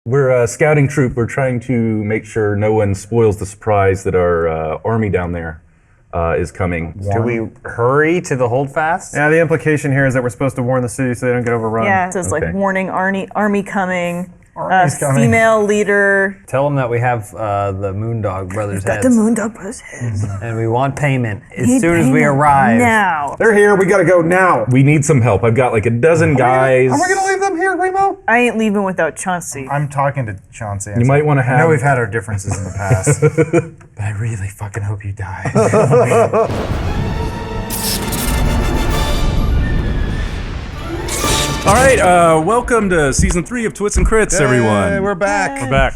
We're a scouting troop. We're trying to make sure no one spoils the surprise that our army down there is coming. Do we hurry to the holdfast? Yeah, the implication here is that we're supposed to warn the city so they don't get overrun. Yeah, so it's Okay. like warning army coming. Army's coming. Female leader. Tell them that we have the Moondog Brothers Got heads. the Moondog Brothers heads. And we want payment as Need soon as we payment arrive. Now. They're here. We gotta go now. We need some help. I've got like a dozen guys. Are we gonna leave them here, Grimo? I ain't leaving without Chauncey. I'm talking to Chauncey. You might want to I know have. we've had our differences in the past, but I really fucking hope you die. All right, welcome to season 3 of Twits and Crits, everyone. Hey, we're back. We're back.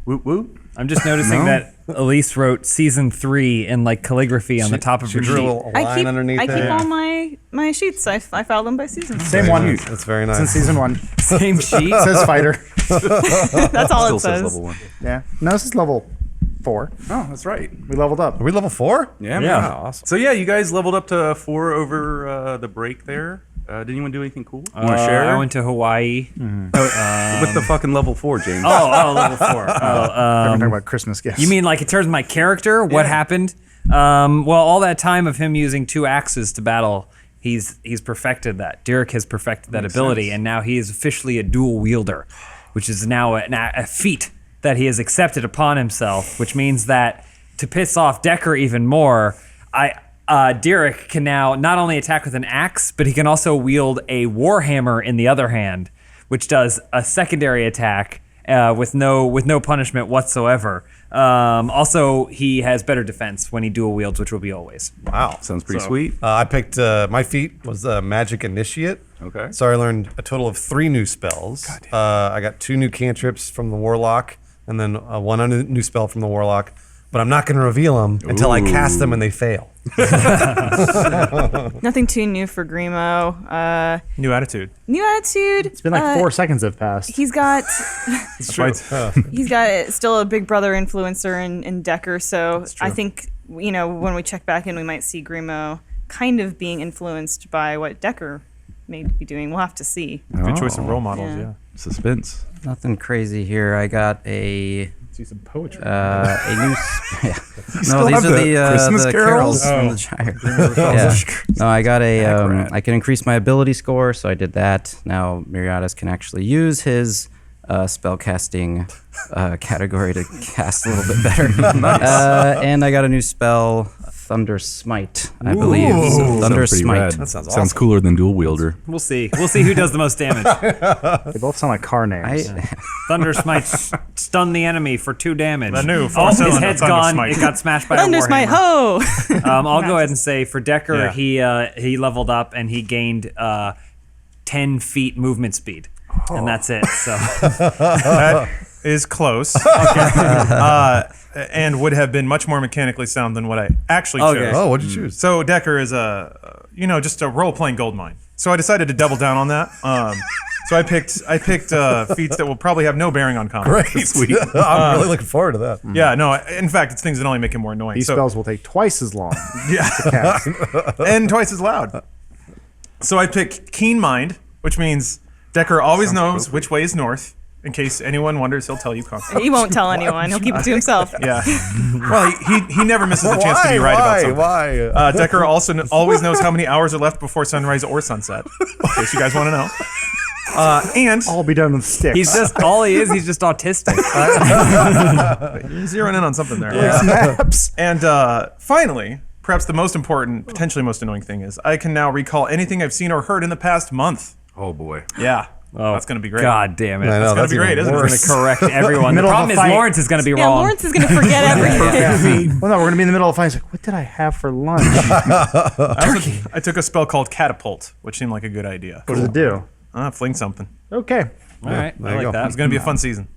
Whoop whoop. I'm just noticing that Elise wrote season 3 in like calligraphy on the top of her She drew a sheet. little line underneath I there. keep all my sheets. I file them by season. Same one. That's very nice. Since season 1. Same sheet. It says fighter. That's all Still it says says. level 1. Yeah. No, this is level 4. Oh, that's right. We leveled up. Are we level 4? Yeah, Yeah. man. Awesome. So yeah, you guys leveled up to 4 over the break there. Did anyone do anything cool? Want to share? I went to Hawaii. With the fucking level 4, James. Level 4. We're talking about Christmas gifts. You mean like in terms of my character? What happened? Well, all that time of him using 2 axes to battle, he's perfected that. Derek has perfected that ability, and now he is officially a dual wielder, which is now a feat that he has accepted upon himself, which means that to piss off Decker even more, Derek can now not only attack with an axe, but he can also wield a warhammer in the other hand, which does a secondary attack with no punishment whatsoever. Also, he has better defense when he dual wields, which will be always. Wow. Sounds pretty sweet. I picked, my feat was Magic Initiate. Okay. So I learned a total of 3 new spells. I got 2 new cantrips from the Warlock, and then 1 new spell from the Warlock. But I'm not going to reveal them until I cast them and they fail. Nothing too new for Grimo. New attitude. New attitude. It's been like 4 seconds have passed. He's got It's true. he's got still a Big Brother influencer in Decker, so I think when we check back in, we might see Grimo kind of being influenced by what Decker may be doing. We'll have to see. Good choice of role models, Yeah. yeah. Suspense. Nothing crazy here. I got a See some poetry. a new. Still No, these have are the Christmas the carols? from the Shire. Yeah. No, I got a. I can increase my ability score, so I did that. Now Miriatis can actually use his spell casting category to cast a little bit better. And I got a new spell, Thunder Smite, I believe. So Thunder Sounds pretty Smite. rad. That sounds Sounds awesome. cooler than dual wielder. We'll see. We'll see who does the most damage. They both sound like car names. Thunder Smite stun the enemy for 2 damage. The new his four-cylinder head's Thunder gone. Smite. It got smashed by Thunder a Smite, warhammer. ho! I'll go ahead and say for Decker, Yeah. he leveled up and he gained 10 feet movement speed, and that's it. So That is close. And would have been much more mechanically sound than what I actually chose. Okay. Oh, what'd you choose? So Decker is just a role-playing goldmine. So I decided to double down on that. So I picked feats that will probably have no bearing on combat. Great. Sweet. I'm really looking forward to that. Yeah, no. In fact, it's things that only make him more annoying. These So- spells will take twice as long. Yeah, to cast. and twice as loud. So I picked Keen Mind, which means Decker always knows which way is north. In case anyone wonders, he'll tell you constantly. He won't tell anyone. He'll keep it to himself. Yeah. Well, he never misses a chance to be right about something. Why? Decker also always knows how many hours are left before sunrise or sunset. In case you guys want to know. And All be done with sticks. he's just he's just autistic. you're zeroing in on something there. Snaps. And finally, perhaps the most important, potentially most annoying thing is I can now recall anything I've seen or heard in the past month. Oh boy. Yeah. That's going to be great. God damn it. I know, That's going that's to be great, even isn't it? We're going to correct everyone. The Middle of problem a is fight. Lawrence is going to be Yeah, wrong. Lawrence is going to forget everything. Well, no, we're gonna be in the middle of a fight. He's like, what did I have for lunch? I took a spell called Catapult, which seemed like a good idea. What does it do? Fling something. Okay. All right, there I you like go. that. It's going to be a fun season.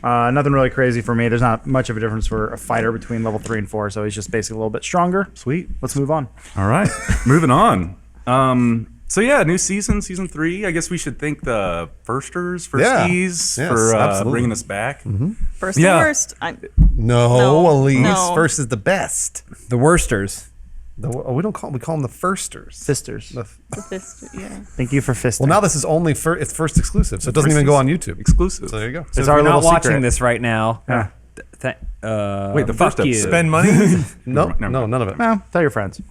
Nothing really crazy for me. There's not much of a difference for a fighter between level 3 and 4, so he's just basically a little bit stronger. Sweet. Let's move on. All right. Moving on. So yeah, new season 3. I guess we should thank the firsties for Yes, absolutely. bringing us back. First Yeah. and worst. No, No, Elise. no. First is the best. The Worsters. We don't call them. We call them the firsters. Fisters. The fist, yeah. Thank you for fisting. Well, now this is only it's first exclusive, so it doesn't even go on YouTube. Exclusive. So there you go. it's If our you're little not watching secret. this right now, Yeah. Wait, the first fuck you. episode. Spend money. No, Never no, none of it. Well, tell your friends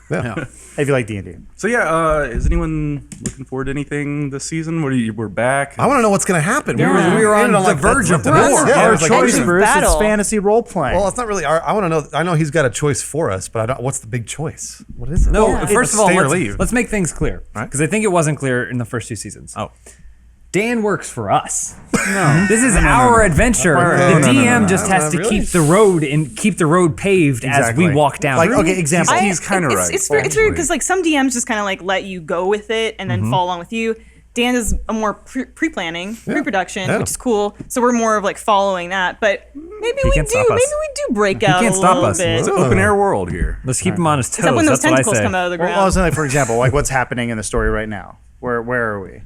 Yeah. if you like D&D. So yeah, is anyone looking forward to anything this season? We're back. I want to know what's going to happen. Yeah. We were on the verge of war. war. Yeah, Our it was like, choice, Edge of Bruce. It's battle. fantasy role playing. well, it's not really. I want to know. I know he's got a choice for us, but I don't. What's the big choice? What is it? No, Yeah. first of all, Stay or leave. let's make things clear. Right. Because I think it wasn't clear in the first 2 seasons. Oh. Dan works for us. No. This is our adventure. The DM just has to Really? keep the road paved as we Exactly. walk down. Like, okay, example. He's kind of it's, right. It's weird because like some DMs just kind of like let you go with it and then follow along with you. Dan is a more pre-planning, pre-production, Yeah. which is cool. So we're more of like following that. But maybe we can't do. stop us. Maybe we do break out can't a stop little us. bit. It's an open air world here. Let's keep him on his toes. Except when those That's what I tentacles say. come out of the Well, I ground. was saying, like, for example, like what's happening in the story right now? Where are we?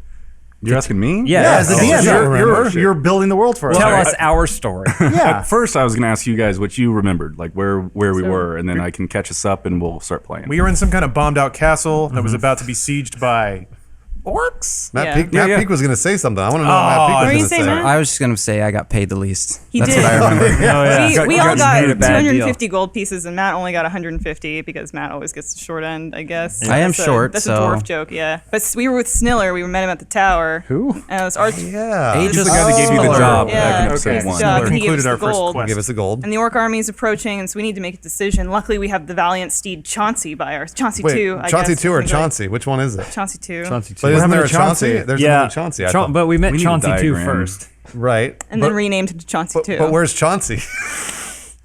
You're asking me? Yeah, As the Oh, DM, sure. you're building the world for us. Tell right? us our story. Yeah. At first, I was going to ask you guys what you remembered, like where we were, and then I can catch us up and we'll start playing. We were in some kind of bombed out castle that was about to be sieged by orcs. Matt Yeah. Peak. Yeah, Matt yeah. Peak was going to say something. I want to know Oh, what Matt what Peak were was you going to saying, say. Matt? I was just gonna say I got paid the least. He That's did. what I remember. Oh, yeah. We all got made a bad deal. 250 gold pieces, and Matt only got 150 because Matt always gets the short end, I guess. I am That's short, That's so- a dwarf joke, yeah. But we were with Sniller. We met him at the tower. Who? And it was Arch. Yeah. Aegis He's the guy that gave you the Sniller. job Yeah, back in episode okay. one. Job, and he gave us Concluded our the first gold. quest. Give us the gold. And the orc army is approaching, and so we need to make a decision. Luckily, we have the valiant steed Chauncey by our Chauncey Wait, 2. I Chauncey guess. 2 or I think, like, Chauncey? Which one is it? Chauncey 2. Chauncey But too. isn't there a happened to Chauncey? Chauncey? There's Yeah, another Chauncey. I thought. But we met We need a Chauncey 2 diagram. first. Right. And then renamed to Chauncey 2. But where's Chauncey?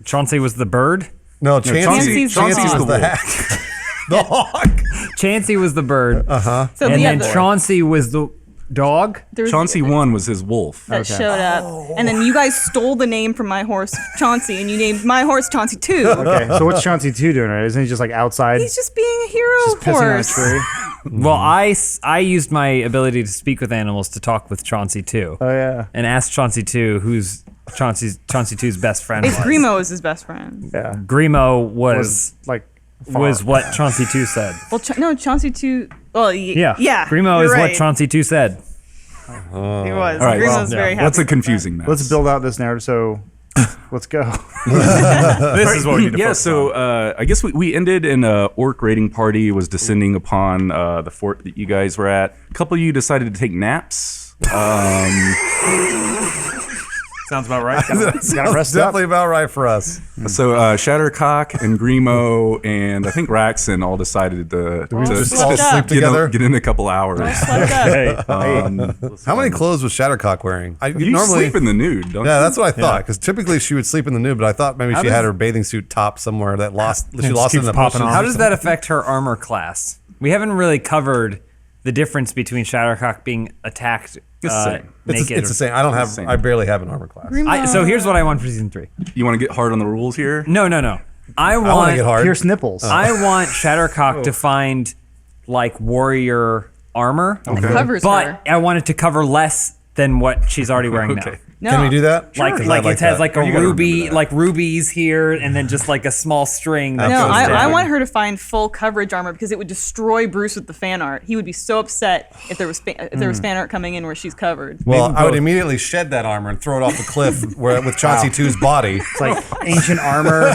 Chauncey was the bird. No, Chancey. Chauncey's the Chancey was hawk. the hack. The hawk. Chancey was the bird. So And yeah, then Chauncey was the dog. there was- Chauncey 1 was his wolf. that showed up. And then you guys stole the name from my horse, Chauncey, and you named my horse Chauncey 2. Okay, so what's Chauncey 2 doing, right? Isn't he just like outside? He's just being a hero just pissing on a horse. tree? Well, I used my ability to speak with animals to talk with Chauncey 2. Oh, yeah. And asked Chauncey 2 who's Chauncey 2's best friend It's was. Grimo is his best friend. Yeah. Grimo Was was like, was what Chauncey 2 said. Well, no, Chauncey 2. Well, Yeah. yeah. Grimo you're is right. what Chauncey 2 said. He was. All right, Grimo's well, very happy. That's a confusing mess. let's build out this narrative. So let's go. This is what we need to Yeah, focus so on. I guess we ended in a orc raiding party was descending upon the fort that you guys were at. A couple of you decided to take naps. Sounds about right. Gotta rest up. Definitely about right for us. So Shattercock and Grimo and I think Raxon all decided to just all sleep together? Get in a couple hours. Slept up. How many clothes was Shattercock wearing? You normally sleep in the nude, don't Yeah, you? that's what I thought. Because typically she would sleep in the nude, but I thought maybe she had her bathing suit top somewhere that she lost it in keeps the popping bushes. off. How does that affect her armor class? We haven't really covered the difference between Shattercock being attacked the same. naked. It's the same. I don't have. same. I barely have an armor class. So here's what I want for season 3. You want to get hard on the rules here? No. I I want want to get hard. Pierce nipples. I want Shattercock to find like warrior armor, Covers but her. I want it to cover less than what she's already wearing now. No. Can we do that? Like Sure. like I it has that. like a You gotta ruby, remember that. like rubies here, and then just like a small string. That No, goes I down. want her to find full coverage armor because it would destroy Bruce with the fan art. He would be so upset if there was fan art coming in where she's covered. Well, I would immediately shed that armor and throw it off the cliff with Chauncey 2's body. It's like ancient armor.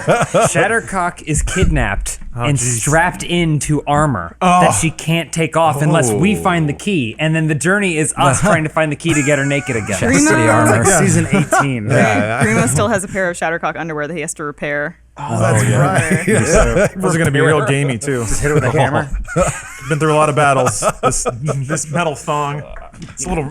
Shattercock is kidnapped and strapped into armor that she can't take off unless we find the key, and then the journey is us trying to find the key to get her naked again. City armor. Season 18. Yeah, Grimo still has a pair of Shattercock underwear that he has to repair. that's right. Those are going to be real gamey, too. Hit it with a hammer. Been through a lot of battles. This metal thong,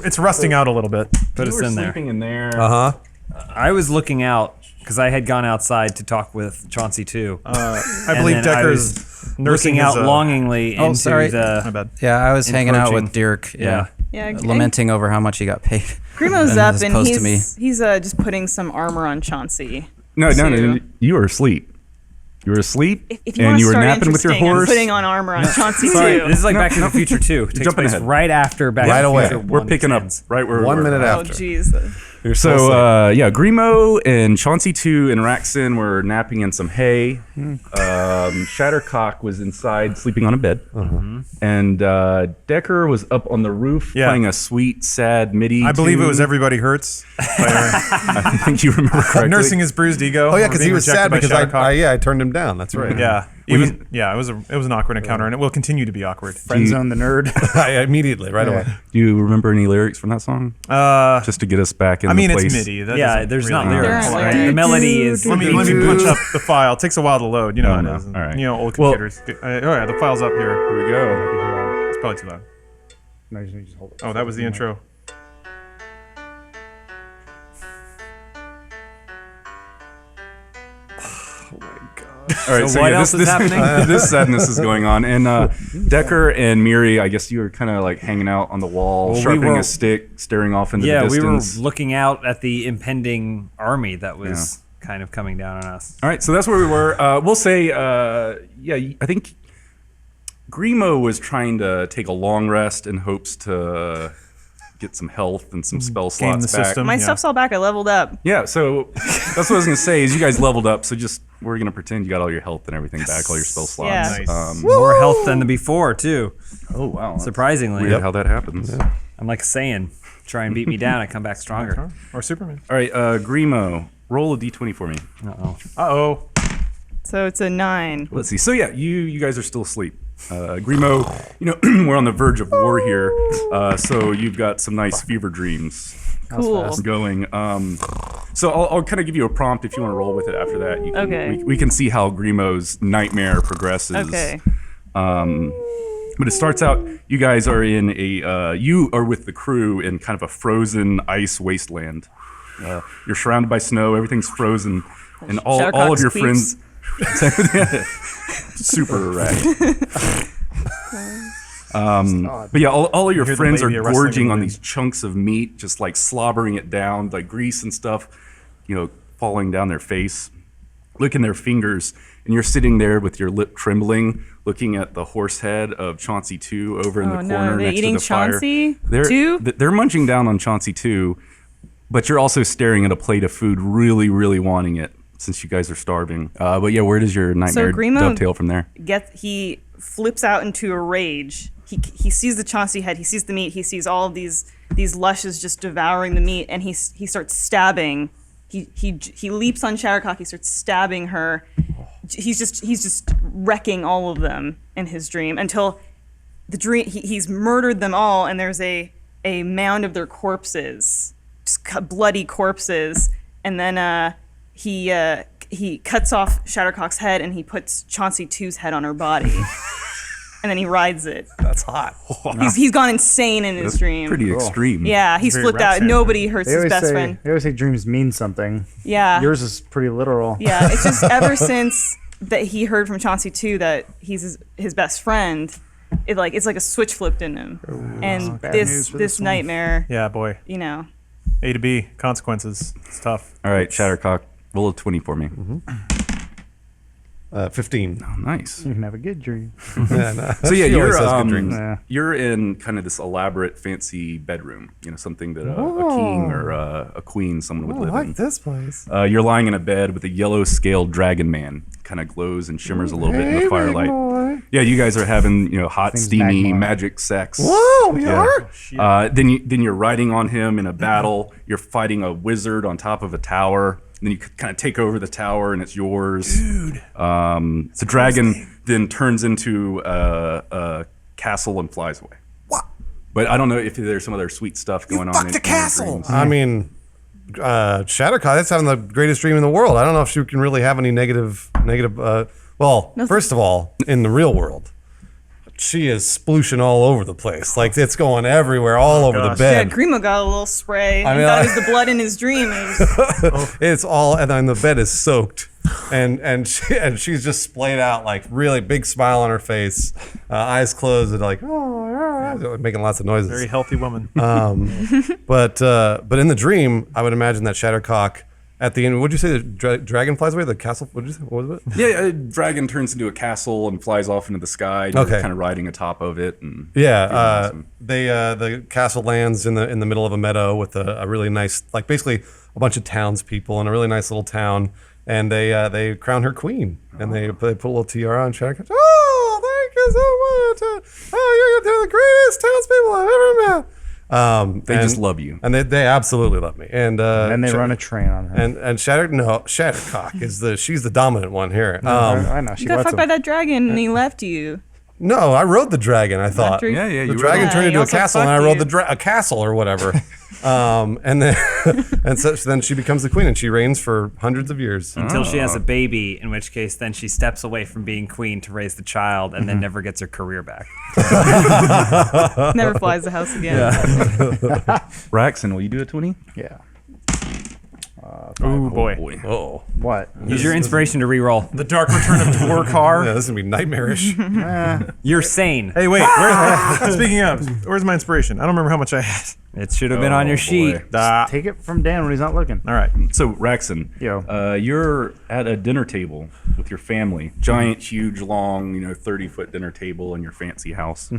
it's rusting out a little bit. Put You us were in there. sleeping in there. I was looking out because I had gone outside to talk with Chauncey too. I believe Decker's nursing looking out his, longingly into sorry. the. My bad. Yeah, I was hanging out with Encroaching. Dirk. Yeah. Yeah, Lamenting over how much he got paid. Grimo's up as and opposed to me. he's just putting some armor on Chauncey. No, So- you were asleep. You were asleep, If you and want you to were start napping with your interesting, I'm horse. putting on armor on Chauncey Sorry, too. this is like Back to the Future 2. It takes Jumping place ahead. right after Back Right to the away. Future We're 1 picking up ends. right where we 1 were. minute Oh after. jeez. So, Grimo and Chauncey 2 and Raxin were napping in some hay. Shattercock was inside sleeping on a bed. And Decker was up on the roof playing a sweet, sad MIDI I believe it tune. was Everybody Hurts. I think you remember correctly. Nursing his bruised ego. Oh yeah, because he was sad because I I turned him down. That's right. Yeah. It was an awkward encounter, and it will continue to be awkward. Friend zone the nerd. I immediately right away. Do you remember any lyrics from that song? Just to get us back in the place. It's MIDI. That Yeah, doesn't there's really not matter. lyrics. There Right? aren't The melody is. Let me punch up the file. It takes a while to load. You know how it is. All right. You know, old Well- computers. The file's up here. Here we go. It's probably too loud. No, you just hold it. Oh, that was the intro. All right, So what else is this, happening? this sadness is going on, and Decker and Miri, I guess you were kind of like hanging out on the wall, Well, we sharpening were- a stick, staring off into Yeah, the we were distance. looking out at the impending army that was kind of coming down on us. All right, so that's where we were. We'll say, I think Grimo was trying to take a long rest in hopes to get some health and some spell Game slots the back. system. My Yeah. stuff's all back. I leveled up. Yeah, so that's what I was gonna say. Is you guys leveled up, so we're gonna pretend you got all your health and everything back, all your spell slots. Yeah. Nice. More health than the before too. Oh wow, that's Surprisingly, weird how that happens. I'm like saying, try and beat me down, I come back stronger. Or Superman. All right, Grimo, roll a d20 for me. Uh-oh. So it's a 9. Let's see. So yeah, you guys are still asleep. Grimo, we're on the verge of war here, so you've got some nice fever dreams Cool. going. So I'll kind of give you a prompt if you want to roll with it after that. You can, Okay. we can see how Grimo's nightmare progresses. Okay. But it starts out, you guys are in you are with the crew in kind of a frozen ice wasteland. You're surrounded by snow, everything's frozen, and all of Shadowcock's your queefs. friends. Super erratic. But yeah, all of your hear the friends are labia rustling in gorging the on wind. these chunks of meat, just like slobbering it down, like grease and stuff, falling down their face. Licking their fingers, and you're sitting there with your lip trembling, looking at the horse head of Chauncey 2 over in the Oh, corner no. Are they next eating to the fire. Chauncey They're, 2? They're munching down on Chauncey 2, but you're also staring at a plate of food, really, really wanting it since you guys are starving. But yeah, where does your nightmare Grimo dovetail from there? He flips out into a rage. He sees the Chauncey head. He sees the meat. He sees all of these lushes just devouring the meat, and he starts stabbing. He leaps on Shattercock. He starts stabbing her. He's just wrecking all of them in his dream until the dream. He's murdered them all, and there's a mound of their corpses, just bloody corpses, and then he cuts off Shattercock's head and he puts Chauncey 2's head on her body. And then he rides it. That's hot. He's gone insane in his dream. Pretty extreme. Yeah, he's Very flipped out. Roxanne. Nobody hurts They his always best say friend. they always say dreams mean something. Yeah. Yours is pretty literal. Yeah, it's just ever since that he heard from Chauncey 2 that he's his best friend, it's like a switch flipped in him. And bad news this for this one. nightmare, Yeah, boy. A to B, consequences. It's tough. All right, Shattercock, roll a 20 for me. 15. Oh, nice. You can have a good dream. Yeah, no. So yeah, She always you're has good dreams. Yeah. you're in kind of this elaborate, fancy bedroom. Something that a king or a queen, someone would I live like in. this place. You're lying in a bed with a yellow scaled dragon man. Kind of glows and shimmers a little bit in the firelight. Yeah, you guys are having hot, Things steamy magma. magic sex. Whoa, we Yeah. are? Then you're riding on him in a battle. You're fighting a wizard on top of a tower. Then you kind of take over the tower and it's yours. Dude. The dragon then turns into a castle and flies away. What? But I don't know if there's some other sweet stuff going on. Fuck in the your castle. dreams. I mean, Shattercock, that's having the greatest dream in the world. I don't know if she can really have any negative. First of all, in the real world, she is splooshing all over the place. Like it's going everywhere, all over the gosh. yeah, bed. Grimo got a little spray. I I mean, thought I- it was the blood in his dream. It was, It's all, and then the bed is soaked, and she's just splayed out, like really big smile on her face, eyes closed, and like making lots of noises. Very healthy woman. But in the dream, I would imagine that Shattercock at the end, what'd you say? The dragon flies away. The castle. What was it? Yeah, a dragon turns into a castle and flies off into the sky. You're kind of riding atop of it. And awesome. The castle lands in the middle of a meadow with a really nice, like basically a bunch of townspeople in a really nice little town, and they crown her queen, and they put a little tiara on Shadow Cock. Oh, thank you so much! Oh, you're the greatest townspeople I've ever met. They just love you, and they absolutely love me. And they run a train on her. And Shattercock she's the dominant one here. I know. You got fucked by that dragon and he left you. No, I rode the dragon. I thought. Yeah, The dragon turned into a castle, and I rode a castle or whatever. And then then she becomes the queen, and she reigns for hundreds of years until she has a baby. In which case, then she steps away from being queen to raise the child, and then never gets her career back. Never flies the house again. Raxon, will you do a 20? Yeah. Oh boy. Oh, What? Use your inspiration to re-roll. The Dark Return of Dwarkar. yeah, this is gonna be nightmarish. You're sane. Hey, wait. Speaking of, where's my inspiration? I don't remember how much I had. It should have been on your sheet. Take it from Dan when he's not looking. All right. So Raxon, you're at a dinner table with your family, giant, huge, long, 30-foot dinner table in your fancy house.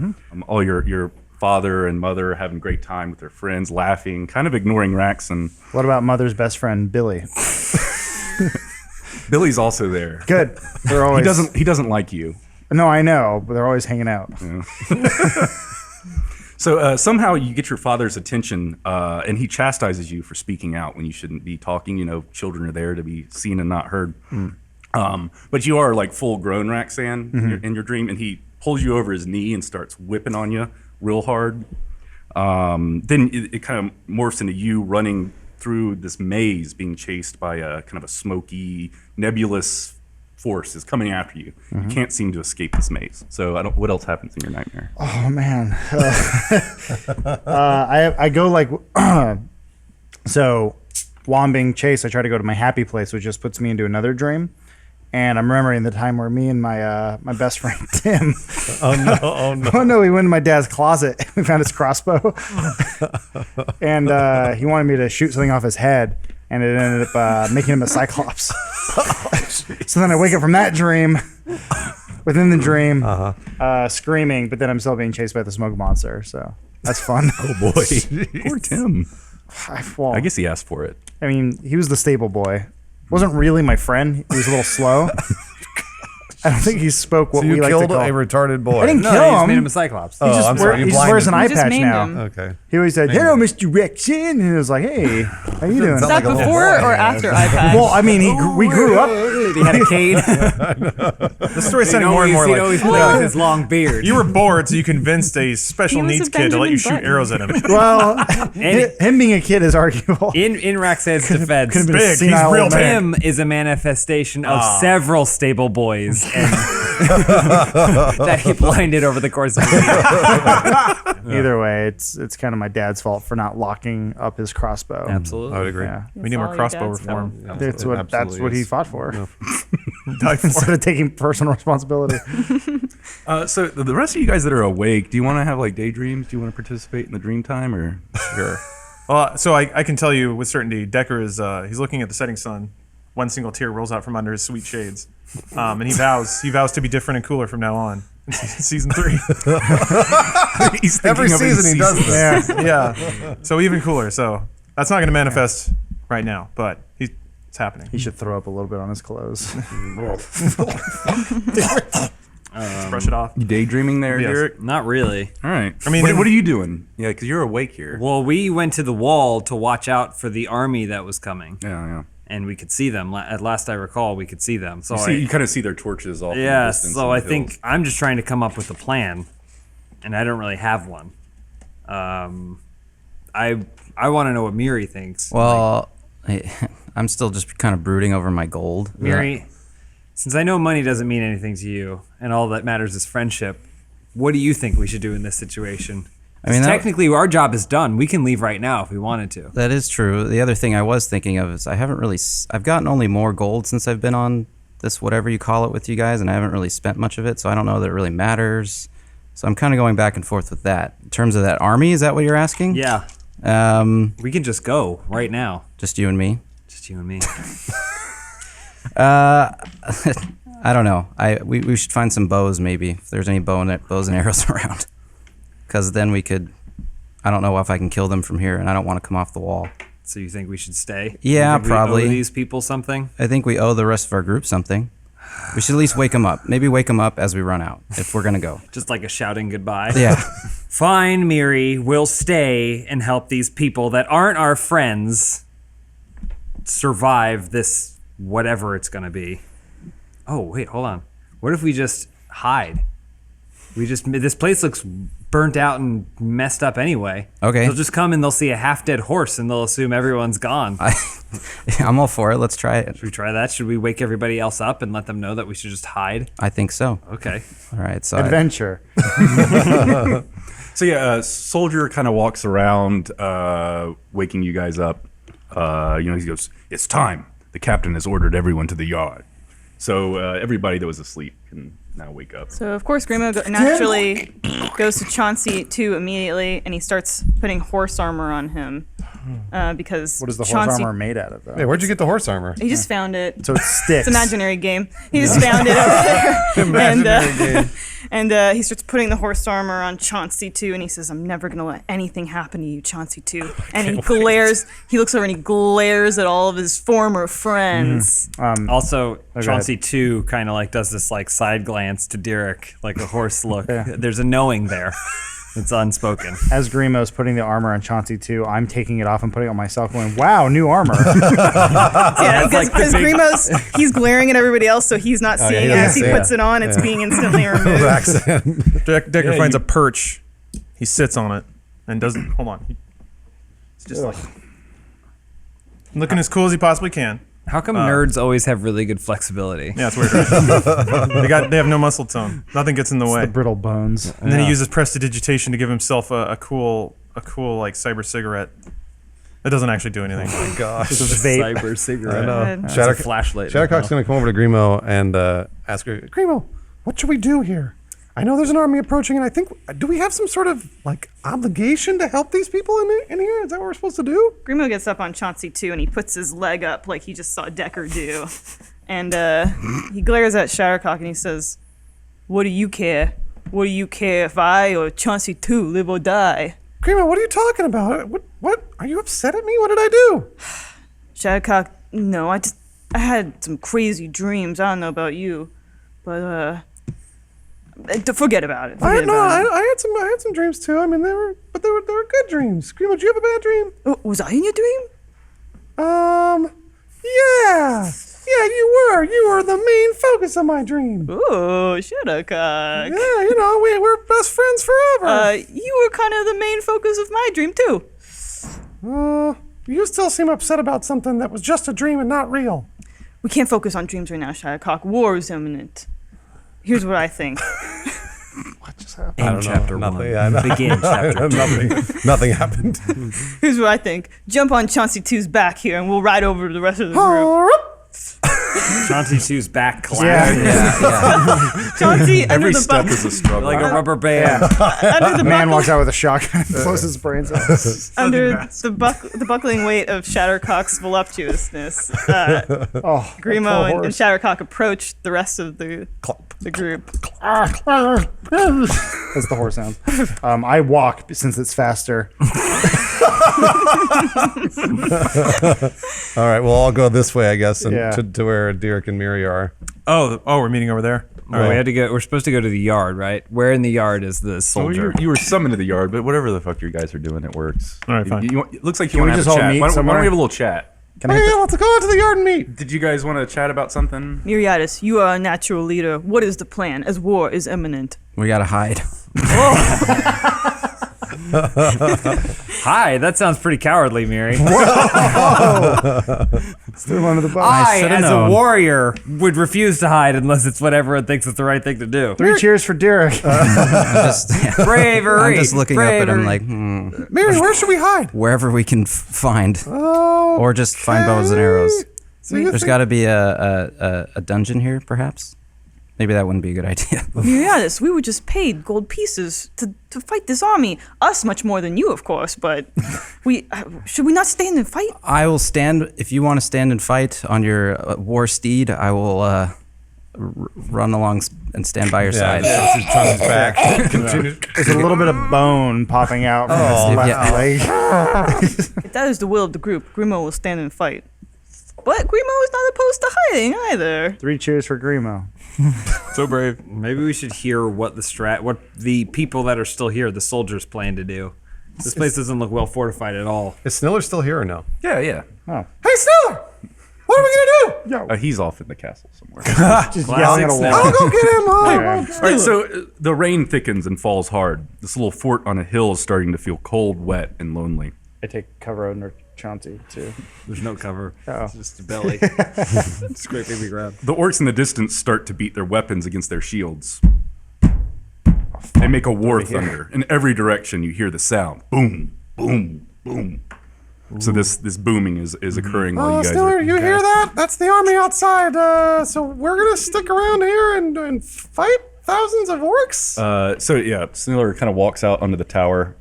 All your father and mother having a great time with their friends, laughing, kind of ignoring Raxon. What about mother's best friend, Billy? Billy's also there. Good. They're always. He doesn't like you. No, I know, but they're always hanging out. Yeah. So somehow you get your father's attention, and he chastises you for speaking out when you shouldn't be talking. Children are there to be seen and not heard. But you are like full-grown Raxan in your dream, and he pulls you over his knee and starts whipping on you real hard. Then it kind of morphs into you running through this maze, being chased by a kind of a smoky, nebulous force is coming after you. You can't seem to escape this maze. So what else happens in your nightmare? Oh man. I go like so while I'm being chased, I try to go to my happy place, which just puts me into another dream. And I'm remembering the time where me and my best friend Tim. Oh no! We went in my dad's closet. We found his crossbow, and he wanted me to shoot something off his head, and it ended up making him a cyclops. So then I wake up from that dream, within the dream, screaming, but then I'm still being chased by the smoke monster. So that's fun. Oh boy, poor Tim. I guess he asked for it. I mean, he was the stable boy. Wasn't really my friend. He was a little slow. I don't think he spoke what So you we like to killed call. a retarded boy. I didn't No, kill you just him. made him a cyclops. He just, I'm sorry, you he just wears an eye blinded him. patch Just now. named him. Okay. He always said, "Hello, Mr. Rexin," and he was like, "Hey, how you doing?" Is Sounds that like a little before boy. or after iPad? Well, I mean, we grew up. He had a cane. The story's sounding more and more He'd always like play with his long beard. you were bored, so you convinced a special He was needs a kid to let you Benjamin shoot arrows at him. Well, And him being a kid is arguable. in Raxan's defense, Could've been a Big. He's senile real old big. man. Tim is a manifestation of several stable boys and that he blinded over the course of the year. Either way, it's kind of my dad's fault for not locking up his crossbow. I Absolutely. would agree. Yeah, We need more all your crossbow dad's fault. reform. that's what Absolutely he is. fought for. Die for Instead of taking personal responsibility. So the rest of you guys that are awake, do you want to have like daydreams? Do you want to participate in the dream time or? Sure. Well, so I can tell you with certainty, Decker is he's looking at the setting sun. One single tear rolls out from under his sweet shades, and he vows to be different and cooler from now on. In season 3. He's Every thinking of it in season he does this. Yeah. So even cooler. So that's not going to manifest right now, but it's happening. He should throw up a little bit on his clothes. Let's brush it off. You daydreaming there, Yes. Derek? Not really. All right. I mean, what are you doing? Yeah, because you're awake here. Well, we went to the wall to watch out for the army that was coming, Yeah. and we could see them. At last I recall, we could see them. So You kind of see their torches off. in the yeah, distance so in I the think hills. I'm just trying to come up with a plan, and I don't really have one. I want to know what Miri thinks. Well, I'm still just kind of brooding over my gold. Miri, since I know money doesn't mean anything to you, and all that matters is friendship, what do you think we should do in this situation? I mean, Technically, our job is done. We can leave right now if we wanted to. that is true. The other thing I was thinking of is I've gotten only more gold since I've been on this whatever you call it with you guys, and I haven't really spent much of it, so I don't know that it really matters. So I'm kind of going back and forth with that. In terms of that army, is that what you're asking? Yeah, Um, we can just go right now. just you and me. Just you and me. I don't know. We should find some bows maybe if there's any bows and arrows around, because then we could. I don't know if I can kill them from here, and I don't want to come off the wall. So you think we should stay? Yeah, You think probably. We owe these people something? I think we owe the rest of our group something. We should at least wake them up. Maybe wake them up as we run out if we're gonna go. Just like a shouting goodbye. Yeah. Fine, Miri. We'll stay and help these people that aren't our friends survive this whatever it's gonna be. Oh wait, hold on. What if we just hide? This place looks burnt out and messed up anyway. Okay. They'll just come and they'll see a half-dead horse and they'll assume everyone's gone. I'm all for it. Let's try it. Should we try that? Should we wake everybody else up and let them know that we should just hide? I think so. Okay. All right. So Adventure. So yeah, soldier kind of walks around, waking you guys up. He goes, "It's time. The captain has ordered everyone to the yard." So everybody that was asleep can now wake up. So of course Grimo naturally goes to Chauncey too immediately, and he starts putting horse armor on him because What is the horse Chauncey, armor made out of, though? Hey, where'd you get the horse armor? He just found it. So it sticks. It's an imaginary game. He just found it over there. And he starts putting the horse armor on Chauncey too, and he says, "I'm never gonna let anything happen to you, Chauncey too." And he glares. He looks over and he glares at all of his former friends. Also, ahead. Chauncey too kind of like does this like side glance to Derek, like a horse look. There's a knowing there. It's unspoken. As Grimo's putting the armor on Chauncey too, I'm taking it off and putting it on myself, going, "Wow, new armor." Yeah, it's like because the big- Grimo's he's glaring at everybody else, so he's not seeing he it. As doesn't he see puts it on, it's being instantly removed. Accent. Decker finds a perch. He sits on it and doesn't. Hold on. He's just like looking as cool as he possibly can. How come nerds always have really good flexibility? Yeah, it's weird. Right? They have no muscle tone. Nothing gets in the way. The brittle bones. And then he uses prestidigitation to give himself a cool like cyber cigarette. That doesn't actually do anything. Oh my gosh. This is vape. Cyber cigarette. I know. Good. That's Shatter- a flashlight. Shattercock's going to come over to Grimo and ask her, "Grimo, what should we do here? I know there's an army approaching, and I think, do we have some sort of, like, obligation to help these people in here? Is that what we're supposed to do?" Grimo gets up on Chauncey too, and he puts his leg up like he just saw Decker do. And he glares at Shattercock and he says, "What do you care? What do you care if I or Chauncey too live or die?" Grimo, what are you talking about? What? Are you upset at me? What did I do? Shattercock, no, I had some crazy dreams. I don't know about you, but forget about it. I Forget about it. had some dreams too. I mean, they were good dreams. Grimo, did you have a bad dream? Oh, was I in your dream? Yeah. Yeah, you were. You were the main focus of my dream. Oh, Shattercock. Yeah, we're best friends forever. You were kind of the main focus of my dream too. You still seem upset about something that was just a dream and not real. We can't focus on dreams right now, Shattercock. War is imminent. Here's what I think. What just happened? End chapter Nothing. 1. Yeah, I know. Begin chapter 2. Nothing happened. Here's what I think. Jump on Chauncey 2's back here, and we'll ride over to the rest of the group. Chauncey 2's back clapping. Chauncey under Every the step buck- is a struggle. Like a rubber band. under the Man buckle- walks out with a shotgun and blows his brains out. under the buckling weight of Shattercock's voluptuousness. Oh, Grimo and Shattercock approach the rest of the group. That's the horse sound. I walk since it's faster. All right, we'll all go this way, I guess, and Yeah. to where Derek and Miri are. Oh, we're meeting over there. We had to go. We're supposed to go to the yard, right? Where in the yard is the Well, soldier? you were summoned to the yard, but whatever the fuck you guys are doing, it works. All right, fine. It looks like you we want to have just a all chat. meet Why don't somewhere? we have a little chat? Can I hit Let's go out to the yard and meet. Did you guys want to chat about something? Miriadis, you are a natural leader. What is the plan as war is imminent? We gotta hide. Hi, that sounds pretty cowardly, Miri. throw him under the bus? I, should've as a known. warrior, would refuse to hide unless it's what everyone thinks is the right thing to do. 3 cheers for Derek. Bravery. I'm just looking up at him bravery. like, Miri, where should we hide? wherever we can find, Oh, or just find bows and arrows. so you There's think- got to be a dungeon here, perhaps. maybe that wouldn't be a good idea. Miriadis, we were just paid gold pieces to fight this army. Us much more than you, of course, but should we not stand and fight? I will stand, if you want to stand and fight on your war steed, I will run along and stand by your side. Chauncey's back. There's a little bit of bone popping out from his left leg. If that is the will of the group, Grimo will stand and fight. But Grimo is not opposed to hiding either. 3 cheers for Grimo. So brave. Maybe we should hear what the people that are still here, the soldiers, plan to do. This place doesn't look well fortified at all. Is Sniller still here or no? Yeah. Oh. Hey, Sniller! What are we gonna do? He's off in the castle somewhere. Just yelling at a wall. I'll go get him. All right, so the rain thickens and falls hard. This little fort on a hill is starting to feel cold, wet, and lonely. I take cover under Chauncey, too. There's no cover. Oh. It's just a belly. Scraping the ground. The orcs in the distance start to beat their weapons against their shields. They make a war thunder. In every direction, you hear the sound. Boom, boom, boom. So this booming is occurring while you guys Sniller, are... you hear that? That's the army outside. So we're gonna stick around here and fight thousands of orcs. Sniller kind of walks out onto the tower.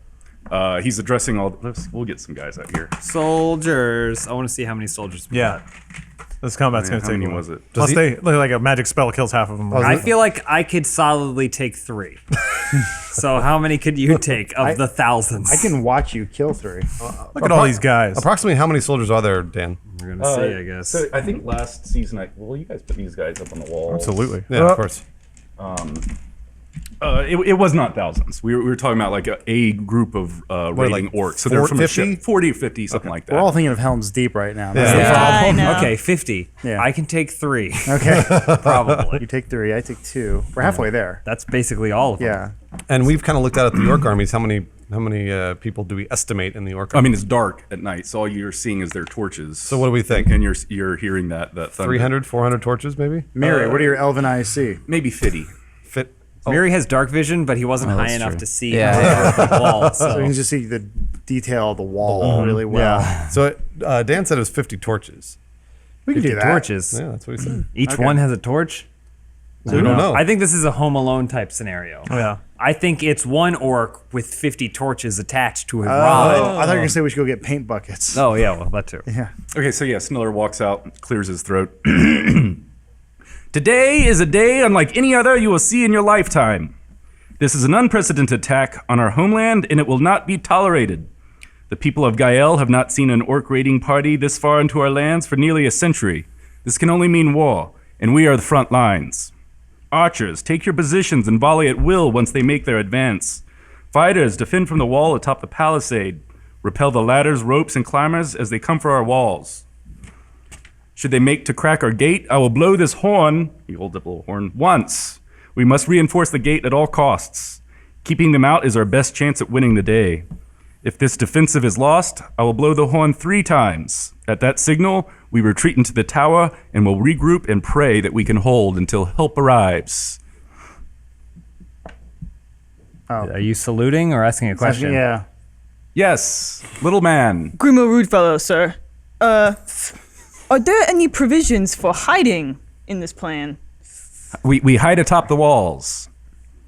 He's addressing all... We'll get some guys out here. Soldiers. I want to see how many soldiers we got. This combat's going to How take many a while. was it? Plus, like a magic spell kills half of them. I feel like I could solidly take 3. So how many could you take of the thousands? I can watch you kill 3. Look at all these guys. Approximately how many soldiers are there, Dan? We're going to see, I guess. So I think last season, you guys put these guys up on the wall. Absolutely. Yeah, of course. It was not thousands. We were talking about like a group of raiding orcs. So they're from the ship, 40 or 50, something like that. We're all thinking of Helm's Deep right now. I know. Okay, 50. Yeah. I can take 3. Okay. Probably. You take 3, I take 2. We're halfway there. That's basically all of them. Yeah. And we've kind of looked out at the orc armies. How many people do we estimate in the orc army? I mean, it's dark at night, so all you're seeing is their torches. So what do we think? And you're hearing that thunder. 300, 400 torches, maybe? Miri, what do your elven eyes see? Maybe 50. Fit. Miri has dark vision, but he wasn't high that's enough true. to see Yeah. the wall. So you So can just see the detail of the wall really well. yeah. So Dan said it was 50 torches. We can do 50 that. torches. Yeah, that's what he said. Each one has a torch. So we don't know. I think this is a Home Alone type scenario. Yeah. I think it's one orc with 50 torches attached to his Oh, rod. I thought you were going to say we should go get paint buckets. Oh, yeah, well, that too. Yeah. Okay, so Sniller walks out, clears his throat. Today is a day unlike any other you will see in your lifetime. This is an unprecedented attack on our homeland, and it will not be tolerated. The people of Gael have not seen an orc raiding party this far into our lands for nearly a century. This can only mean war, and we are the front lines. Archers, take your positions and volley at will once they make their advance. Fighters, defend from the wall atop the palisade. Repel the ladders, ropes, and climbers as they come for our walls. Should they make to crack our gate, I will blow this horn, he holds up a little horn, once. We must reinforce the gate at all costs. Keeping them out is our best chance at winning the day. If this defensive is lost, I will blow the horn 3 times. At that signal, we retreat into the tower and will regroup and pray that we can hold until help arrives. Are you saluting or asking a question? Yeah. Yes, little man. Grimo Rudefellow, sir. Are there any provisions for hiding in this plan? We hide atop the walls.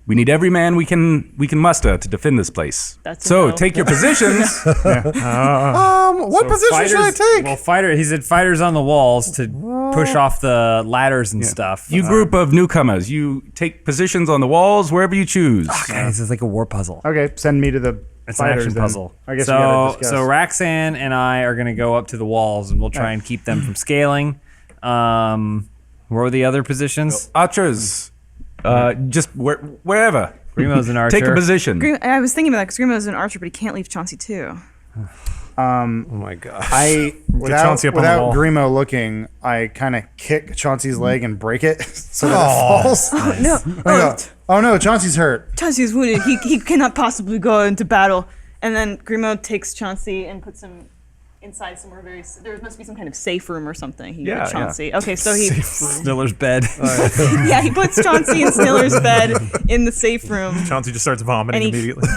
We need every man we can muster to defend this place. That's a so no. take your positions. What position should I take? Well, he said fighters on the walls to push off the ladders and stuff. You group of newcomers, you take positions on the walls wherever you choose. Okay, this is like a war puzzle. Okay, send me to the It's an fighters action then. puzzle. I guess we gotta so discuss. so Raxan and I are gonna go up to the walls and we'll try and keep them from scaling. What were the other positions? Archers, just wherever. Grimo's an archer. Take a position. I was thinking about that because Grimo's an archer, but he can't leave Chauncey too. Oh my gosh. Without Chauncey up on the wall. Grimo looking, I kind of kick Chauncey's leg and break it so that it falls. No, Oh no, Chauncey's hurt. Chauncey is wounded. He cannot possibly go into battle. And then Grimo takes Chauncey and puts him inside somewhere there must be some kind of safe room or something. He Yeah, put Chauncey. Okay, so he Sniller's bed. he puts Chauncey in Sniller's bed in the safe room, Chauncey just starts vomiting and immediately.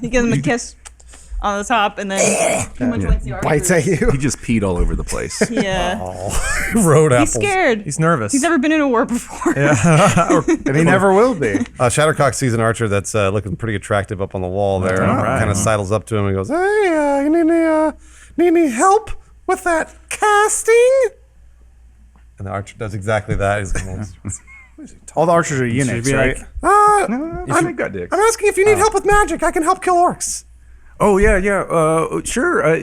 he gives him a kiss on the top, and then pretty much went to the archer. Bites at you. He just peed all over the place. Yeah. Road apples. He's scared. He's nervous. He's never been in a war before. And he never will be. Shattercock sees an archer that's looking pretty attractive up on the wall there, and kind of sidles up to him and goes, "Hey, you need any help with that casting?" And the archer does exactly that. He's going, All the archers are eunuchs, right? I got dicks. I'm asking if you need help with magic. I can help kill orcs. Oh yeah. Sure.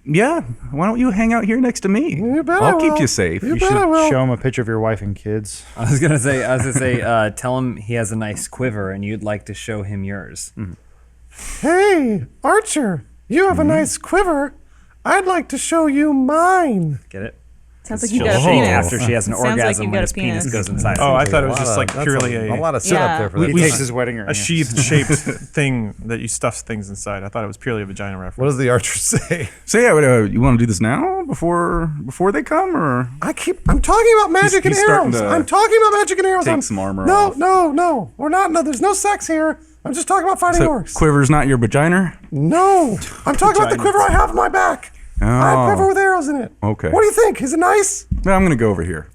Yeah. Why don't you hang out here next to me? You bet I'll I keep will. you safe. You You bet should I will. show him a picture of your wife and kids. I was gonna say, tell him he has a nice quiver, and you'd like to show him yours. Hey, archer, you have a nice quiver. I'd like to show you mine. Get it? Sounds like you She'll got a shake penis. after she has an Sounds like orgasm you've when got his a penis penis. goes inside. Oh, I Like thought it a was just lot like of- that's purely a a lot of setup Yeah. there for He that. takes his wedding ring. sheathed shaped thing that you stuff things inside. I thought it was purely a vagina reference. What does the archer say? So yeah, you want to do this now before they come, or I'm talking about magic He's and starting arrows. to I'm talking about magic and arrows. take some armor No, off. no. We're not. No, there's no sex here. I'm just talking about fighting so orcs. quiver's not your vagina? No, I'm talking about the quiver I have on my back. I have a quiver with arrows in it. Okay. What do you think? Is it nice? No, I'm gonna go over here.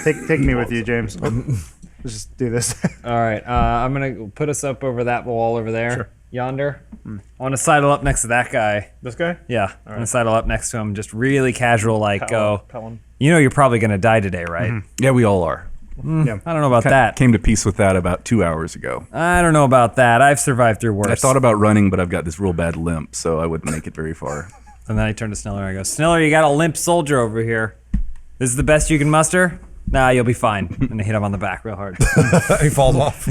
Take me with you, James. Let's just do this. All right, I'm gonna put us up over that wall over there, yonder. I want to sidle up next to that guy. This guy? Yeah, I'm gonna sidle up next to him, just really casual, like, go. Pelham. You know, you're probably gonna die today, right? Yeah, we all are. I don't know about that. Came to peace with that about 2 hours ago. I don't know about that. I've survived through worse. I thought about running, but I've got this real bad limp, so I wouldn't make it very far. And then I turn to Sniller and I go, Sniller, you got a limp soldier over here. This is the best you can muster? Nah, you'll be fine. And I hit him on the back real hard. He falls off.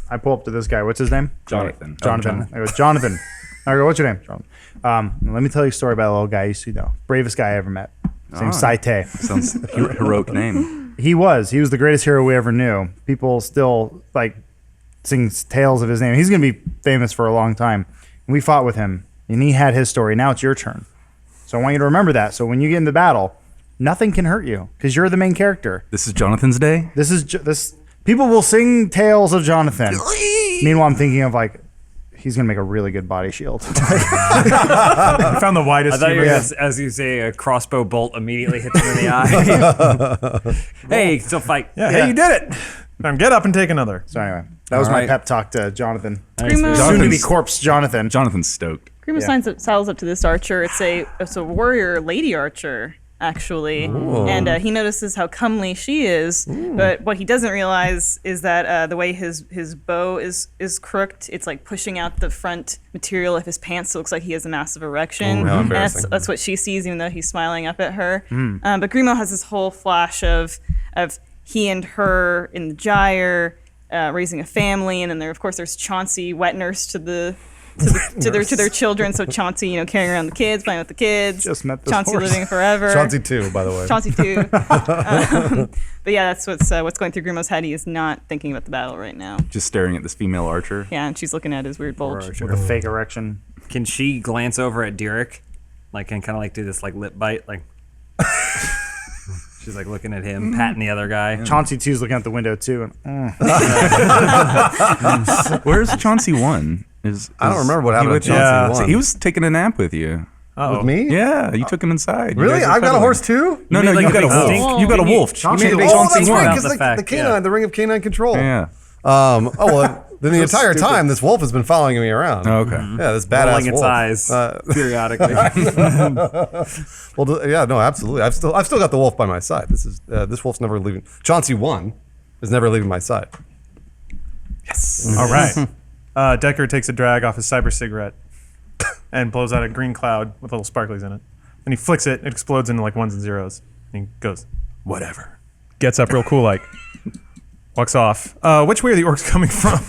I pull up to this guy. What's his name? Jonathan. Jonathan. I go, Jonathan. I go, what's your name? Jonathan. Let me tell you a story about a little guy you used to know. Bravest guy I ever met. His name's Saite. Sounds heroic name. He was the greatest hero we ever knew. People still like sing tales of his name. He's gonna be famous for a long time. And we fought with him, and he had his story. Now it's your turn. So I want you to remember that. So when you get into battle, nothing can hurt you because you're the main character. This is Jonathan's day? This is this. People will sing tales of Jonathan. Meanwhile, I'm thinking of like, he's gonna make a really good body shield. I found the widest I thought you were humor. gonna, as you say, a crossbow bolt immediately hits him in the eye. Hey, still fight. Yeah, you did it. Now get up and take another. So anyway, that was All my right. pep talk to Jonathan. Grimo, Soon to be corpse Jonathan. Jonathan's stoked. Grimo saddles up to this archer. It's a warrior lady archer, actually. And he notices how comely she is. But what he doesn't realize is that the way his bow is crooked, it's like pushing out the front material of his pants. So it looks like he has a massive erection. Ooh, how And embarrassing. that's what she sees, even though he's smiling up at her. But Grimo has this whole flash of he and her in the gyre, raising a family, and then there's Chauncey, wet nurse to their children. So Chauncey, carrying around the kids, playing with the kids. Just met this Chauncey horse. living forever. Chauncey too, by the way. Chauncey too. But yeah, that's what's going through Grimo's head. He is not thinking about the battle right now. Just staring at this female archer. Yeah, and she's looking at his weird bulge. With a fake erection. Can she glance over at Derek, and kind of do this lip bite, like? She's looking at him, patting the other guy. Chauncey 2's looking out the window too. And, Where's Chauncey 1? I don't remember what happened to Chauncey Yeah. one. So he was taking a nap with you. with me? Yeah, you took him inside. You Really? guys were I've got a cuddling. horse too? No, made you a got a big wolf. stink. You got a You wolf. Chauncey You made made a Oh, Chauncey that's one. right. About Because the like fact, the canine, the ring of canine control. Yeah. Well, then the entire time this wolf has been following me around. Oh, okay. Yeah, this badass Rolling its wolf. eyes periodically. Well, yeah, no, absolutely. I've still got the wolf by my side. This wolf's never leaving. Chauncey 1 is never leaving my side. All right. Decker takes a drag off his cyber cigarette and blows out a green cloud with little sparklies in it. Then he flicks it. It explodes into ones and zeros. And he goes, whatever. Gets up real cool like. Walks off. Which way are the orcs coming from?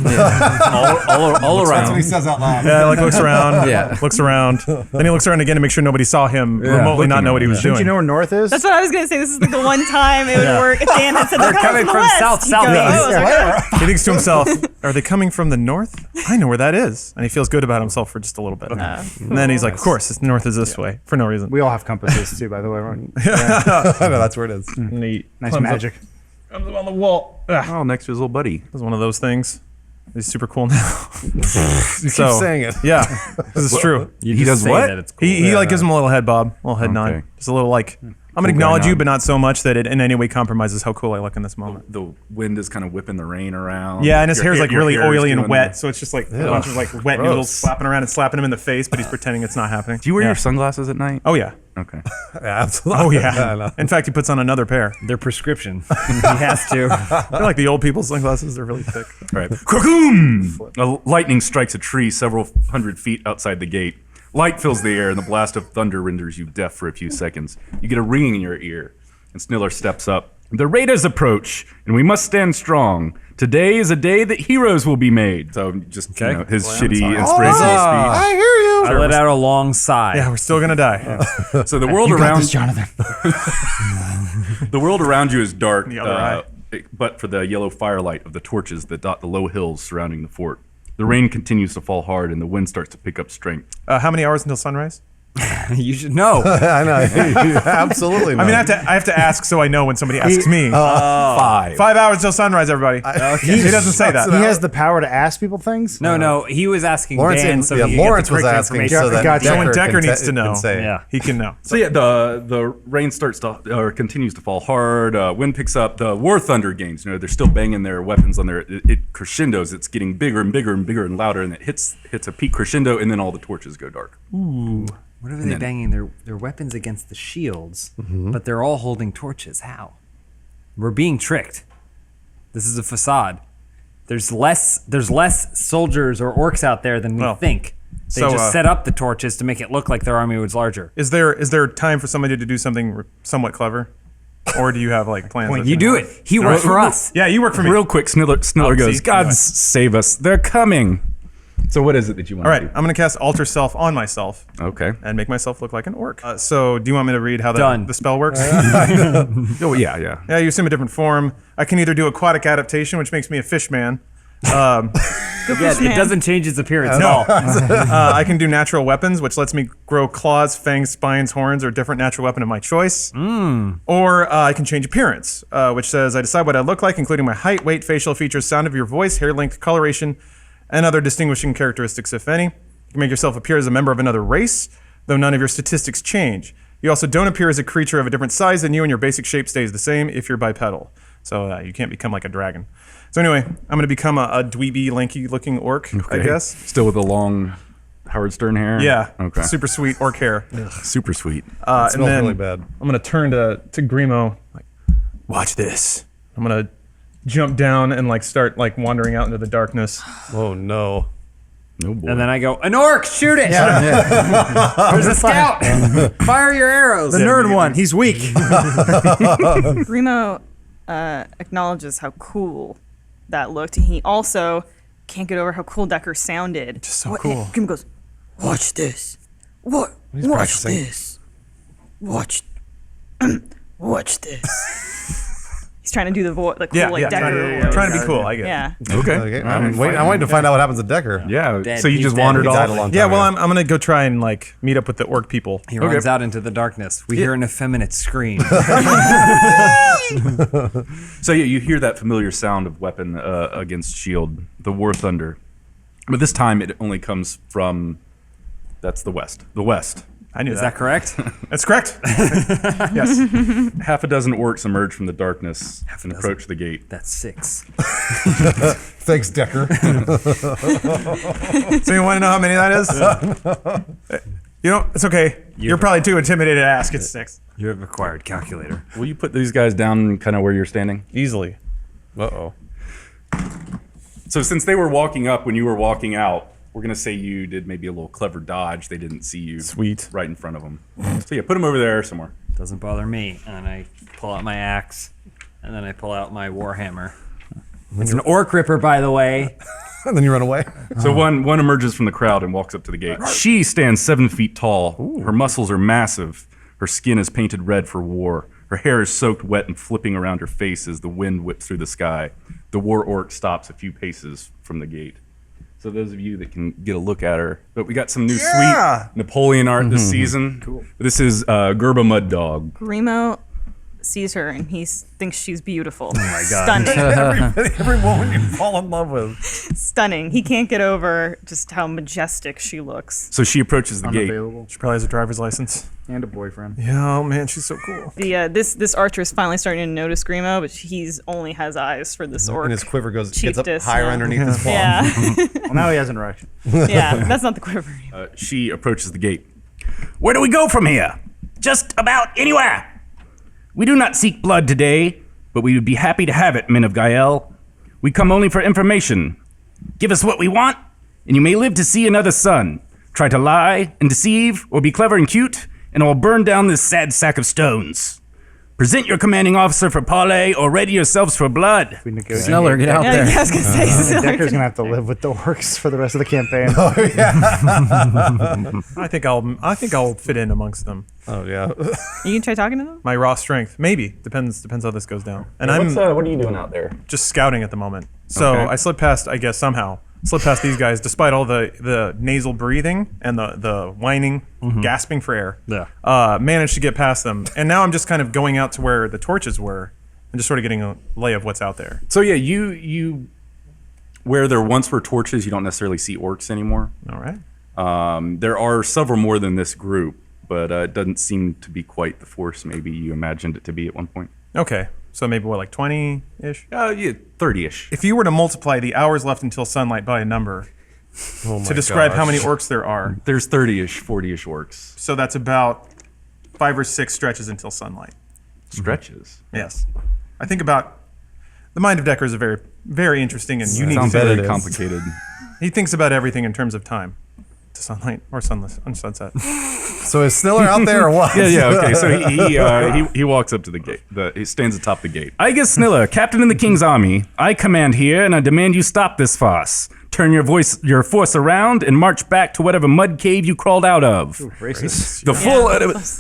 All around. says out loud. Yeah, looks around. Yeah. Looks around. Then he looks around again to make sure nobody saw him remotely not know what he was Don't doing. you know where north is? That's what I was gonna say. This is the one time it would work. If Dan had said they're coming coming from the from west, south, he'd go, southeast. "Oh, He thinks to himself, are they coming from the north? I know where that is. And he feels good about himself for just a little bit. And then he's like, of course, the north is this way for no reason. We all have compasses too, by the way. I know that's where it is. And he Nice climbs magic. Up, comes up on the wall. Oh, next to his little buddy. It was one of those things. He's super cool now. You keep saying it. Yeah, this is true. He does what? That it's cool. He like gives him a little head bob, a little head nod. Just a little like, I'm gonna acknowledge you, but not so much that it in any way compromises how cool I look in this moment. The wind is kind of whipping the rain around. Yeah, and his hair's like your really hair is oily and doing wet, that. so it's just like a bunch of like wet noodles slapping around and slapping him in the face, but he's pretending it's not happening. Do you wear your sunglasses at night? Oh yeah. Okay. Yeah, absolutely. Oh yeah. In fact, he puts on another pair. Their prescription. He has to. They're like the old people's sunglasses. They're really thick. All right. Krakoom! A lightning strikes a tree several hundred feet outside the gate. Light fills the air, and the blast of thunder renders you deaf for a few seconds. You get a ringing in your ear, and Sniller steps up. The raiders approach, and we must stand strong. Today is a day that heroes will be made. So just you know, his shitty inspirational speech. I hear you. I let out a long sigh. Yeah, we're still gonna die. So the world You got around this, Jonathan. the world around you is dark, The other eye. but for the yellow firelight of the torches that dot the low hills surrounding the fort. The rain continues to fall hard, and the wind starts to pick up strength. How many hours until sunrise? You should know. I know. Absolutely. I mean, I have to ask so I know when somebody asks me. 5. 5 hours till sunrise, everybody. He doesn't say that. He has the power to ask people things. No. He was asking Lawrence, Dan, so yeah, he Lawrence could was get the correct asking information. so that Gotcha. So when Decker Decker can needs to know, can say. Yeah. he can know. So yeah, the rain starts to or continues to fall hard. Wind picks up. The war thunder gains. You know, they're still banging their weapons on there. It crescendos. It's getting bigger and bigger and bigger and louder, and it hits a peak crescendo, and then all the torches go dark. What are they banging their weapons against the shields, but they're all holding torches? How? We're being tricked. This is a facade. There's less soldiers or orcs out there than we Well, think. They so, just set up the torches to make it look like their army was larger. Is there time for somebody to do something somewhat clever, or do you have like plans? You do it. He works for us. Yeah, you work for me. Real quick, Sniller goes, see? "God Anyway. save us! They're coming." So what is it that you want All right, to do? I'm gonna cast Alter Self on myself Okay. and make myself look like an orc. So, do you want me to read how Done. the spell works? Oh yeah. Yeah, you assume a different form. I can either do aquatic adaptation, which makes me a fish man. It doesn't change its appearance at all. I can do natural weapons, which lets me grow claws, fangs, spines, horns, or a different natural weapon of my choice. Or I can change appearance, which says I decide what I look like, including my height, weight, facial features, sound of your voice, hair length, coloration, and other distinguishing characteristics, if any. You can make yourself appear as a member of another race, though none of your statistics change. You also don't appear as a creature of a different size than you, and your basic shape stays the same if you're bipedal. So you can't become like a dragon. So anyway, I'm going to become a dweeby, lanky-looking orc, I guess. Still with the long Howard Stern hair. Yeah. Okay. Super sweet orc hair. Super sweet. And smells then really bad. I'm gonna turn to Grimo, like, watch this. I'm gonna jump down and like start like wandering out into the darkness. Oh no. No boy. And then I go, an orc, shoot it! There's a scout! Fire your arrows! The nerd one. He's weak. Grimo acknowledges how cool that looked, and he also can't get over how cool Decker sounded. Just so cool. Grimo goes, "Watch this. Watch practicing. this. Watch this." He's trying to do the cool like Decker. trying to be cool. I get. it. Yeah. Okay. Okay. I'm waiting to find out what happens to Decker. Yeah. Dead. So you He's just dead. wandered He died a off. long time Yeah. Well, ago. I'm gonna go try and like meet up with the orc people. He runs out into the darkness. We hear an effeminate scream. So yeah, you hear that familiar sound of weapon against shield, the war thunder, but this time it only comes from. That's the west. The west. I knew Is that correct? That's correct. Yes. Half a dozen orcs emerge from the darkness and approach the gate. That's 6. Thanks, Decker. So you want to know how many that is? You know, it's okay. You're probably too intimidated to ask. It's 6. You have acquired calculator. Will you put these guys down kind of where you're standing? Easily. Uh-oh. So since they were walking up when you were walking out, we're going to say you did maybe a little clever dodge. They didn't see you Sweet. right in front of them. So yeah, put them over there somewhere. Doesn't bother me. And I pull out my axe, and then I pull out my warhammer. It's an orc ripper, by the way. And then you run away. So one emerges from the crowd and walks up to the gate. She stands 7 feet tall. Her muscles are massive. Her skin is painted red for war. Her hair is soaked wet and flipping around her face as the wind whips through the sky. The war orc stops a few paces from the gate. So those of you that can get a look at her. But we got some new sweet Napoleon art this season. Cool. This is Gerba Mud Dog. Grimo sees her and he thinks she's beautiful. Oh my God. Stunning. Every woman you fall in love with. Stunning. He can't get over just how majestic she looks. So she approaches the gate. Unavailable. She probably has a driver's license. And a boyfriend. Yeah, oh man, she's so cool. The this archer is finally starting to notice Grimo, but he's only has eyes for this orc. And his quiver gets up Chiefess, higher yeah. underneath his palm. Yeah, Well, now he has an erection. yeah, that's not the quiver. She approaches the gate. Where do we go from here? Just about anywhere. We do not seek blood today, but we would be happy to have it, men of Gael. We come only for information. Give us what we want, and you may live to see another sun. Try to lie and deceive, or be clever and cute, and I will burn down this sad sack of stones. Present your commanding officer for parley, or ready yourselves for blood. We negotiate. Sneller, get out Yeah, there. I was gonna say. Decker's gonna have to live with the orcs for the rest of the campaign. I think I'll fit in amongst them. Oh yeah. You can try talking to them. My raw strength, maybe depends how this goes down. And what are you doing out there? just scouting at the moment. So Okay. I slipped past, I guess somehow slipped past these guys despite all the nasal breathing and the whining, gasping for air. Yeah. Managed to get past them, and now I'm just kind of going out to where the torches were and just sort of getting a lay of what's out there. So yeah, you where there once were torches, you don't necessarily see orcs anymore. All right. There are several more than this group, but it doesn't seem to be quite the force maybe you imagined it to be at one point. Okay. So maybe what, like 20-ish? Yeah, 30-ish. If you were to multiply the hours left until sunlight by a number Oh to describe how many orcs there are, There's 30-ish, 40-ish orcs. so that's about 5 or 6 stretches until sunlight. Stretches. Yes. I think about the mind of Decker is a very, very interesting and unique. Sounds bet it very is. complicated. He thinks about everything in terms of time, to sunlight or sunless, on sunset. So is Sniller out there or what? Yeah, okay. So he walks up to the gate. He stands atop the gate. Aegis Sniller, captain in the king's army. I command here, and I demand you stop this farce. Turn your force around and march back to whatever mud cave you crawled out of. Racist. The full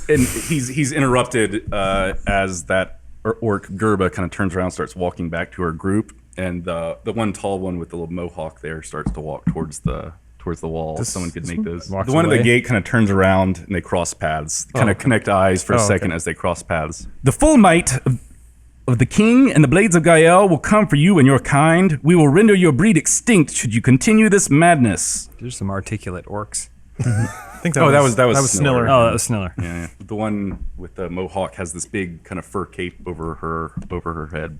and he's interrupted as that orc Gerba kind of turns around, starts walking back to her group, and the one tall one with the little mohawk there starts to walk towards the wall. Someone could make those. The one at the gate kind of turns around and they cross paths. Kind of connect eyes for a second as they cross paths. The full might of the king and the blades of Gael will come for you and your kind. We will render your breed extinct should you continue this madness. There's some articulate orcs. I think That was Sniller. Oh, that was Sniller. Yeah. The one with the mohawk has this big kind of fur cape over her head.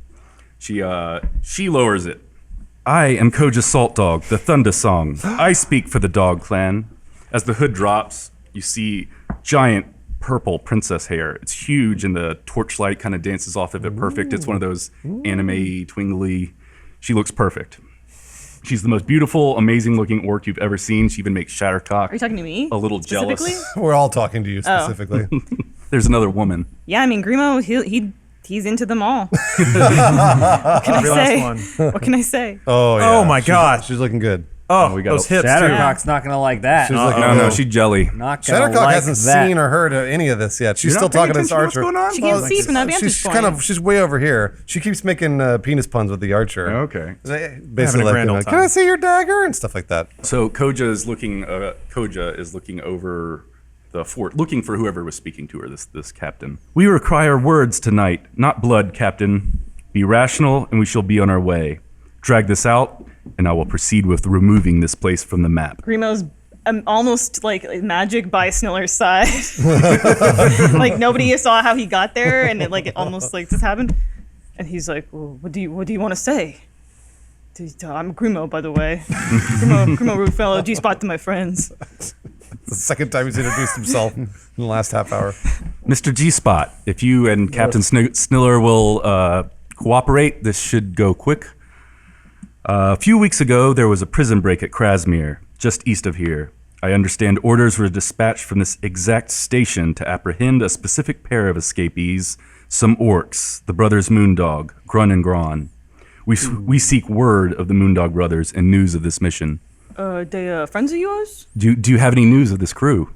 She lowers it. I am Koja Salt Dog, the Thunder Song. I speak for the Dog Clan. As the hood drops, you see giant purple princess hair. It's huge, and the torchlight kind of dances off of it perfect. It's one of those anime twingly. She looks perfect. She's the most beautiful, amazing-looking orc you've ever seen. She even makes Shattercock Are you talking to me? a little jealous. specifically? We're all talking to you specifically. There's another woman. Yeah, I mean Grimo, he's into them all. What can I say? Last one. What can I say? Oh yeah. Oh my God. She's looking good. Oh, we got those a- hips too. Shattercock's not gonna like that. She's looking No, good. she's jelly. Not gonna Shadowcock like hasn't that. seen or heard of any of this yet. She's You're still not paying talking to this attention to archer. She what's can't see from that vantage She's point. she's way over here. She keeps making penis puns with the archer. Okay. Basically, grand old like, time. can I see your dagger and stuff like that. So Koja is looking over the fort, looking for whoever was speaking to her. This captain. We require words tonight, not blood, Captain. Be rational, and we shall be on our way. Drag this out, and I will proceed with removing this place from the map. Grimo's almost like magic by Sniller's side. Like nobody saw how he got there, and it almost like just happened. And he's like, well, "What do you want to say?" I'm Grimo, by the way. Grimo Rufello, G-spot to my friends. The second time he's introduced himself in the last half hour. Mr. G-Spot, if you and Captain Sniller will cooperate, this should go quick. A few weeks ago, there was a prison break at Krasmir, just east of here. I understand orders were dispatched from this exact station to apprehend a specific pair of escapees, some orcs, the brothers Moondog, Grun and Gron. We seek word of the Moondog Brothers and news of this mission. They friends of yours? Do you have any news of this crew?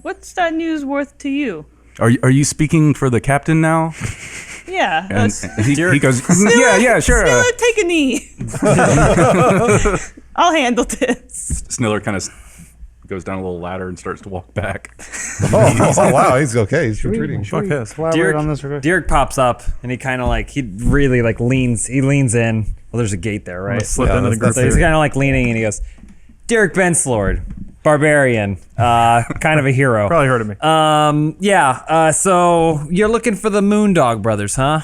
What's that news worth to you? Are you speaking for the captain now? Yeah. And he goes, yeah, sure. Sniller, take a knee. I'll handle this. Sniller kind of goes down a little ladder and starts to walk back. Oh, wow, he's okay. He's retreating. Fuck this. Collaborate on this real quick? Derek pops up and he kind of like he really like leans in. Well, there's a gate there, right? Slip Yeah, into the group So he's here. kind of like leaning and he goes, Derek Benslord, barbarian, kind of a hero. Probably heard of me. So you're looking for the Moondog Brothers, huh?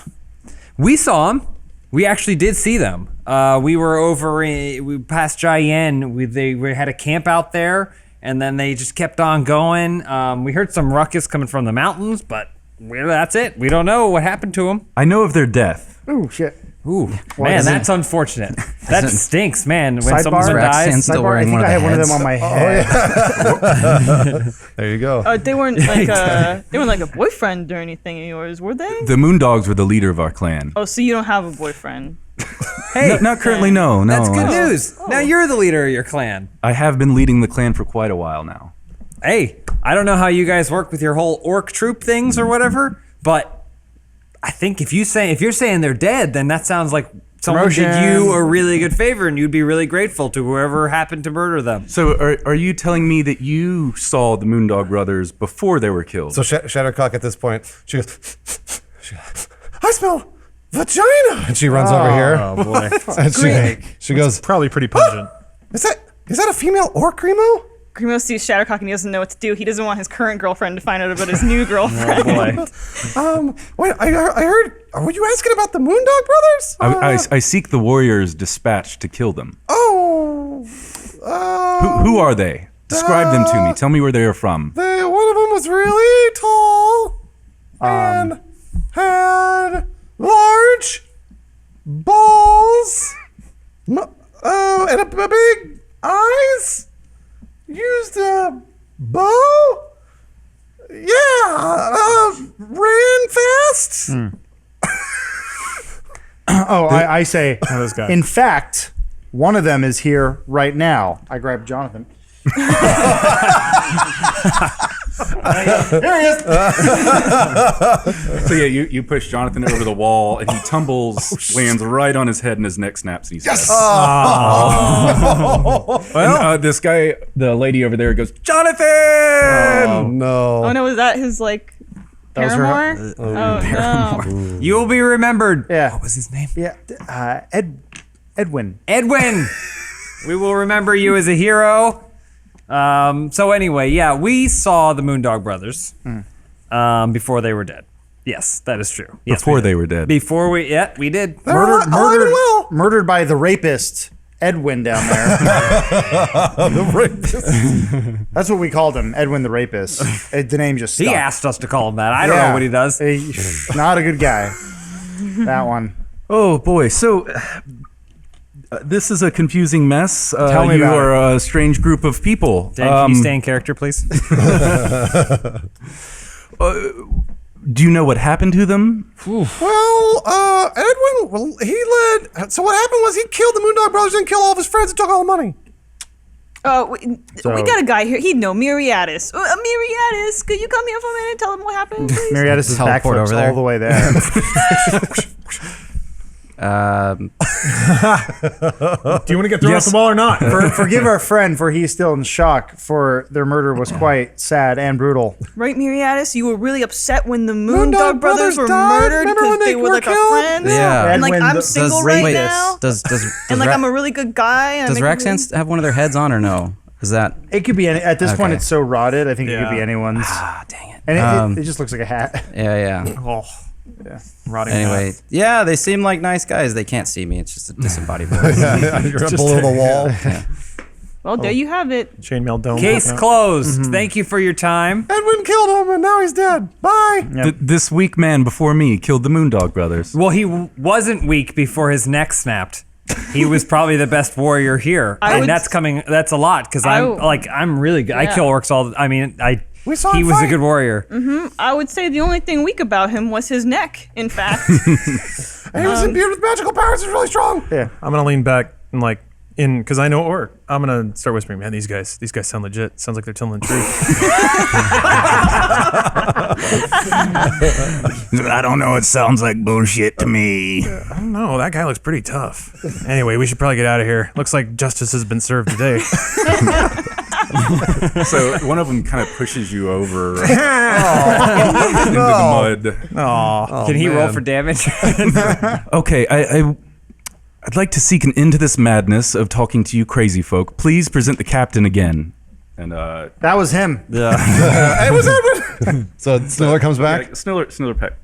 We saw them. We actually did see them. We were we passed Cheyenne. We had a camp out there, and then they just kept on going. We heard some ruckus coming from the mountains, but that's it. We don't know what happened to them. I know of their death. Ooh, shit. Ooh, man, that's unfortunate. That stinks, man. When Sidebar? someone Raxan's dies. still Sidebar, I wearing think one of I the had one of heads. them on my head. There you go. They weren't like a boyfriend or anything of yours, were they? The Moondogs were the leader of our clan. Oh, so you don't have a boyfriend? Hey, Not currently, no. that's good news. Now you're the leader of your clan. I have been leading the clan for quite a while now. Hey, I don't know how you guys work with your whole orc troop things or whatever, but I think if you're saying they're dead, then that sounds like someone did you a really good favor, and you'd be really grateful to whoever happened to murder them. So are you telling me that you saw the Moondog Brothers before they were killed? So Shattercock at this point, she goes, I smell vagina, and she runs over here. Oh boy. And she goes, Probably pretty pungent. is that a female orc, Grimo? Grimo sees Shattercock and he doesn't know what to do. He doesn't want his current girlfriend to find out about his new girlfriend. Wait, I heard. Were you asking about the Moondog Brothers? I seek the warriors dispatched to kill them. Oh, Who are they? Describe them to me. Tell me where they are from. one of them was really tall and had large balls. And a big eyes. Used a bow. Yeah, ran fast. I say, this guy. in fact, one of them is here right now. I grab Jonathan. Here he is. So yeah, you push Jonathan over the wall, and he tumbles, lands right on his head, and his neck snaps, and he's dead. And, this guy, the lady over there, goes, Jonathan! Oh no. Oh no, was that his like was her- paramour? Oh no. You'll be remembered. Yeah. What was his name? Yeah, Edwin. Edwin. We will remember you as a hero. So anyway, yeah, we saw the Moondog Brothers before they were dead. Yes, that is true. Yes, Before we did. they were dead. Before we did. Murdered by the rapist Edwin down there. The rapist. That's what we called him, Edwin the rapist. The name just He stuck. asked us to call him that. I don't know what he does. Not a good guy. That one. Oh boy, so this is a confusing mess. Tell me you about are a strange group of people. Dan, can you stay in character, please? Do you know what happened to them? Well, Edwin, he led. So what happened was he killed the Moondog Brothers and killed all of his friends and took all the money. We got a guy here. He'd know Miriatis. Miriatis, could you come here for a minute and tell him what happened, please? Miriatis is Teleport backflips over there. all the way there. Do you want to get thrown off the wall or not? Forgive our friend, for he is still in shock, for their murder was quite sad and brutal. Right, Miriatis? You were really upset when the Moondog Moondog Brothers were died? murdered Remember when because they they were were like killed? our friends? Yeah. And like Edwin, I'm does single Ray- right wait, now. Does And like I'm a really good guy. And I does make Raxan have one of their heads on or no? Is that It could be any, at this point. Okay. It's so rotted. I think it could be Yeah. anyone's. dang it. And it just looks like a hat. Yeah. Oh, rotting. Anyway, yeah, they seem like nice guys. They can't see me. It's just a disembodied voice. You're up below the wall. Well, there you have it. Chainmail dome. Case closed. Thank you for your time. Edwin killed him, and now he's dead. Bye. This weak man before me killed the Moondog Brothers. Well, he wasn't weak before his neck snapped. He was probably the best warrior here, and that's a lot because I'm really good. I Yeah. kill orcs all. We saw he him was a fight. good warrior. I would say the only thing weak about him was his neck, in fact. And he was imbued with magical powers. He's really strong. Yeah. I'm gonna lean back and because I know orc. I'm gonna start whispering, man. These guys sound legit. Sounds like they're telling the truth. I don't know. It sounds like bullshit to me. I don't know. That guy looks pretty tough. Anyway, we should probably get out of here. Looks like justice has been served today. So one of them kind of pushes you over into the mud. Can he roll man. for damage? Okay, I'd like to seek an end to this madness of talking to you crazy folk. Please present the captain again. And That was him. It was Edwin. So Sniller comes back. Sniller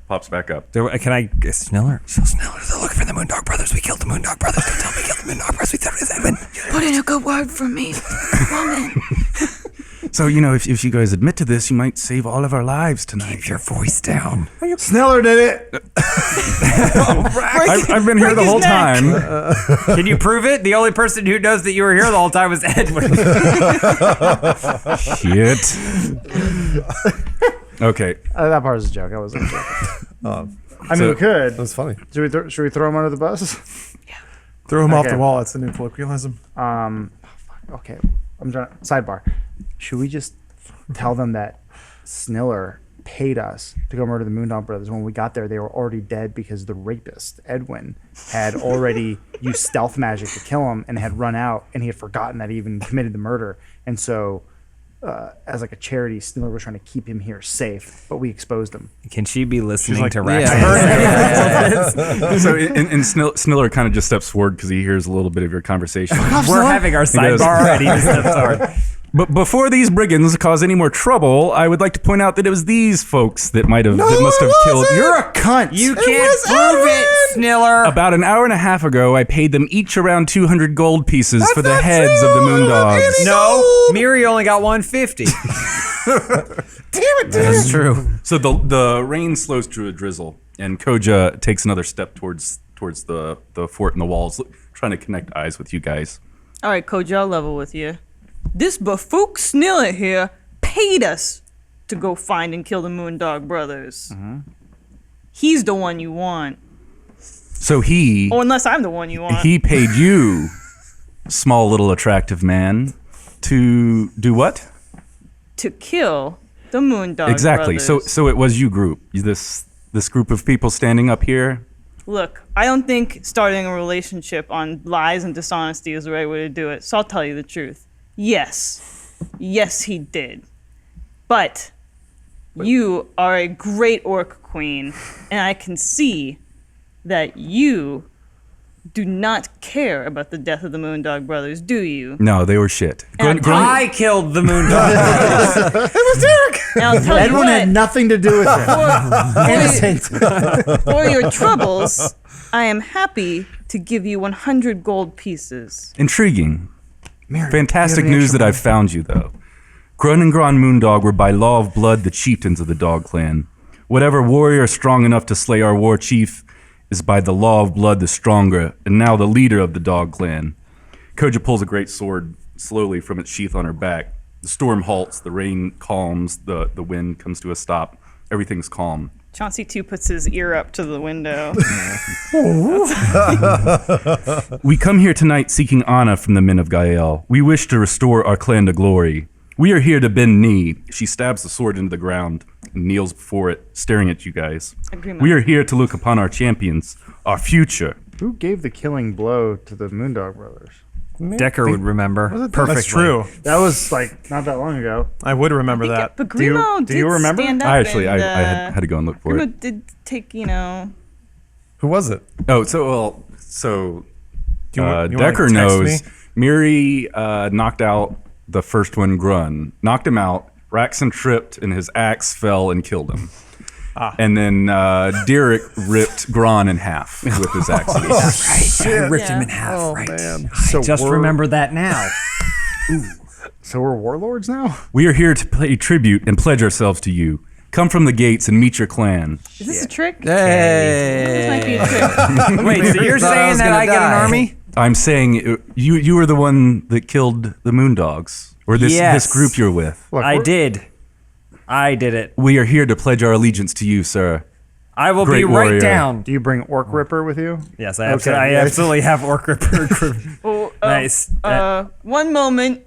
pops back up. Can I Sniller? So Sniller, they're looking for the Moondog Brothers. We killed the Moondog Brothers. Don't tell me we killed the Moondog Brothers. We thought it was Edwin. Put in a good word for me, woman. So, if you guys admit to this, you might save all of our lives tonight. Keep your voice down. Sniller did it. I've been here the whole time. Can you prove it? The only person who knows that you were here the whole time was Edwin. Shit. Okay. That part was a joke. I wasn't joking. I mean, So- we could. That was funny. Should we throw him under the bus? Throw him off Okay. the wall. It's the new colloquialism. Okay. I'm trying. Sidebar. Should we just tell them that Sniller paid us to go murder the Moondog Brothers? When we got there, they were already dead because the rapist, Edwin, had already used stealth magic to kill him and had run out, and he had forgotten that he even committed the murder. And so, as like a charity, Sniller was trying to keep him here safe, but we exposed him. Can she be listening like, to Rax? So and Sniller kind of just steps forward because he hears a little bit of your conversation. We're having our goes- sidebar already. He steps forward. But before these brigands cause any more trouble, I would like to point out that it was these folks that must have killed. You're a cunt. You can't prove it, Sniller. About an hour and a half ago, I paid them each around 200 gold pieces for the heads of the Moondogs. No, Miri only got 150. That's true. So the rain slows to a drizzle, and Koja takes another step towards the fort and the walls, trying to connect eyes with you guys. All right, Coach, I'll level with you. This buffook Sniller here paid us to go find and kill the Moondog Brothers. He's the one you want. So he Or unless I'm the one you want. he paid you, small little attractive man, to do what? To kill the Moondog Exactly. Brothers. So it was you group. This group of people standing up here. Look, I don't think starting a relationship on lies and dishonesty is the right way to do it. So I'll tell you the truth. Yes, he did. But you are a great orc queen, and I can see that you do not care about the death of the Moondog Brothers, do you? No, they were shit. And I killed the Moondog. And I'll tell you Edwin had what, nothing to do with it. Innocent. for your troubles, I am happy to give you 100 gold pieces. Intriguing. Mary, Fantastic you have any news extra that I've found you, though. Grun and Gron Moondog were by law of blood the chieftains of the Dog Clan. Whatever warrior strong enough to slay our war chief is by the law of blood the stronger, and now the leader of the Dog Clan. Koja pulls a great sword slowly from its sheath on her back. The storm halts, the rain calms, the wind comes to a stop. Everything's calm. Chauncey, too, puts his ear up to the window. We come here tonight seeking honor from the men of Gael. We wish to restore our clan to glory. We are here to bend knee. She stabs the sword into the ground and kneels before it, staring at you guys. Agreement. We are here to look upon our champions, our future. Who gave the killing blow to the Moondog Brothers? Decker would remember perfectly. That's true. That was like not that long ago. I would remember that. But Grimo do you remember? stand up I actually, and, I had to go and look for it. Grimo did take, Who was it? Oh, you wanna Decker text knows. me? Miri knocked out the first one, Grun. Knocked him out. Raxon tripped, and his axe fell and killed him. And then Derek ripped Gron in half with his axe. I ripped him Yeah. in half. Oh, right. man. So Just we're- remember that now. So we're warlords now? We are here to pay tribute and pledge ourselves to you. Come from the gates and meet your clan. Is this a trick? Hey. This might be a trick. Wait, so you're Thought I saying was that gonna I get an die. army? I'm saying you were the one that killed the Moondogs, or this Yes. group you're with. Look, I we're- did. I did it. We are here to pledge our allegiance to you, sir. I will Great be right warrior. down. Do you bring Orc Ripper with you? Yes, I Okay. absolutely have Orc Ripper. Oh, Nice. One moment.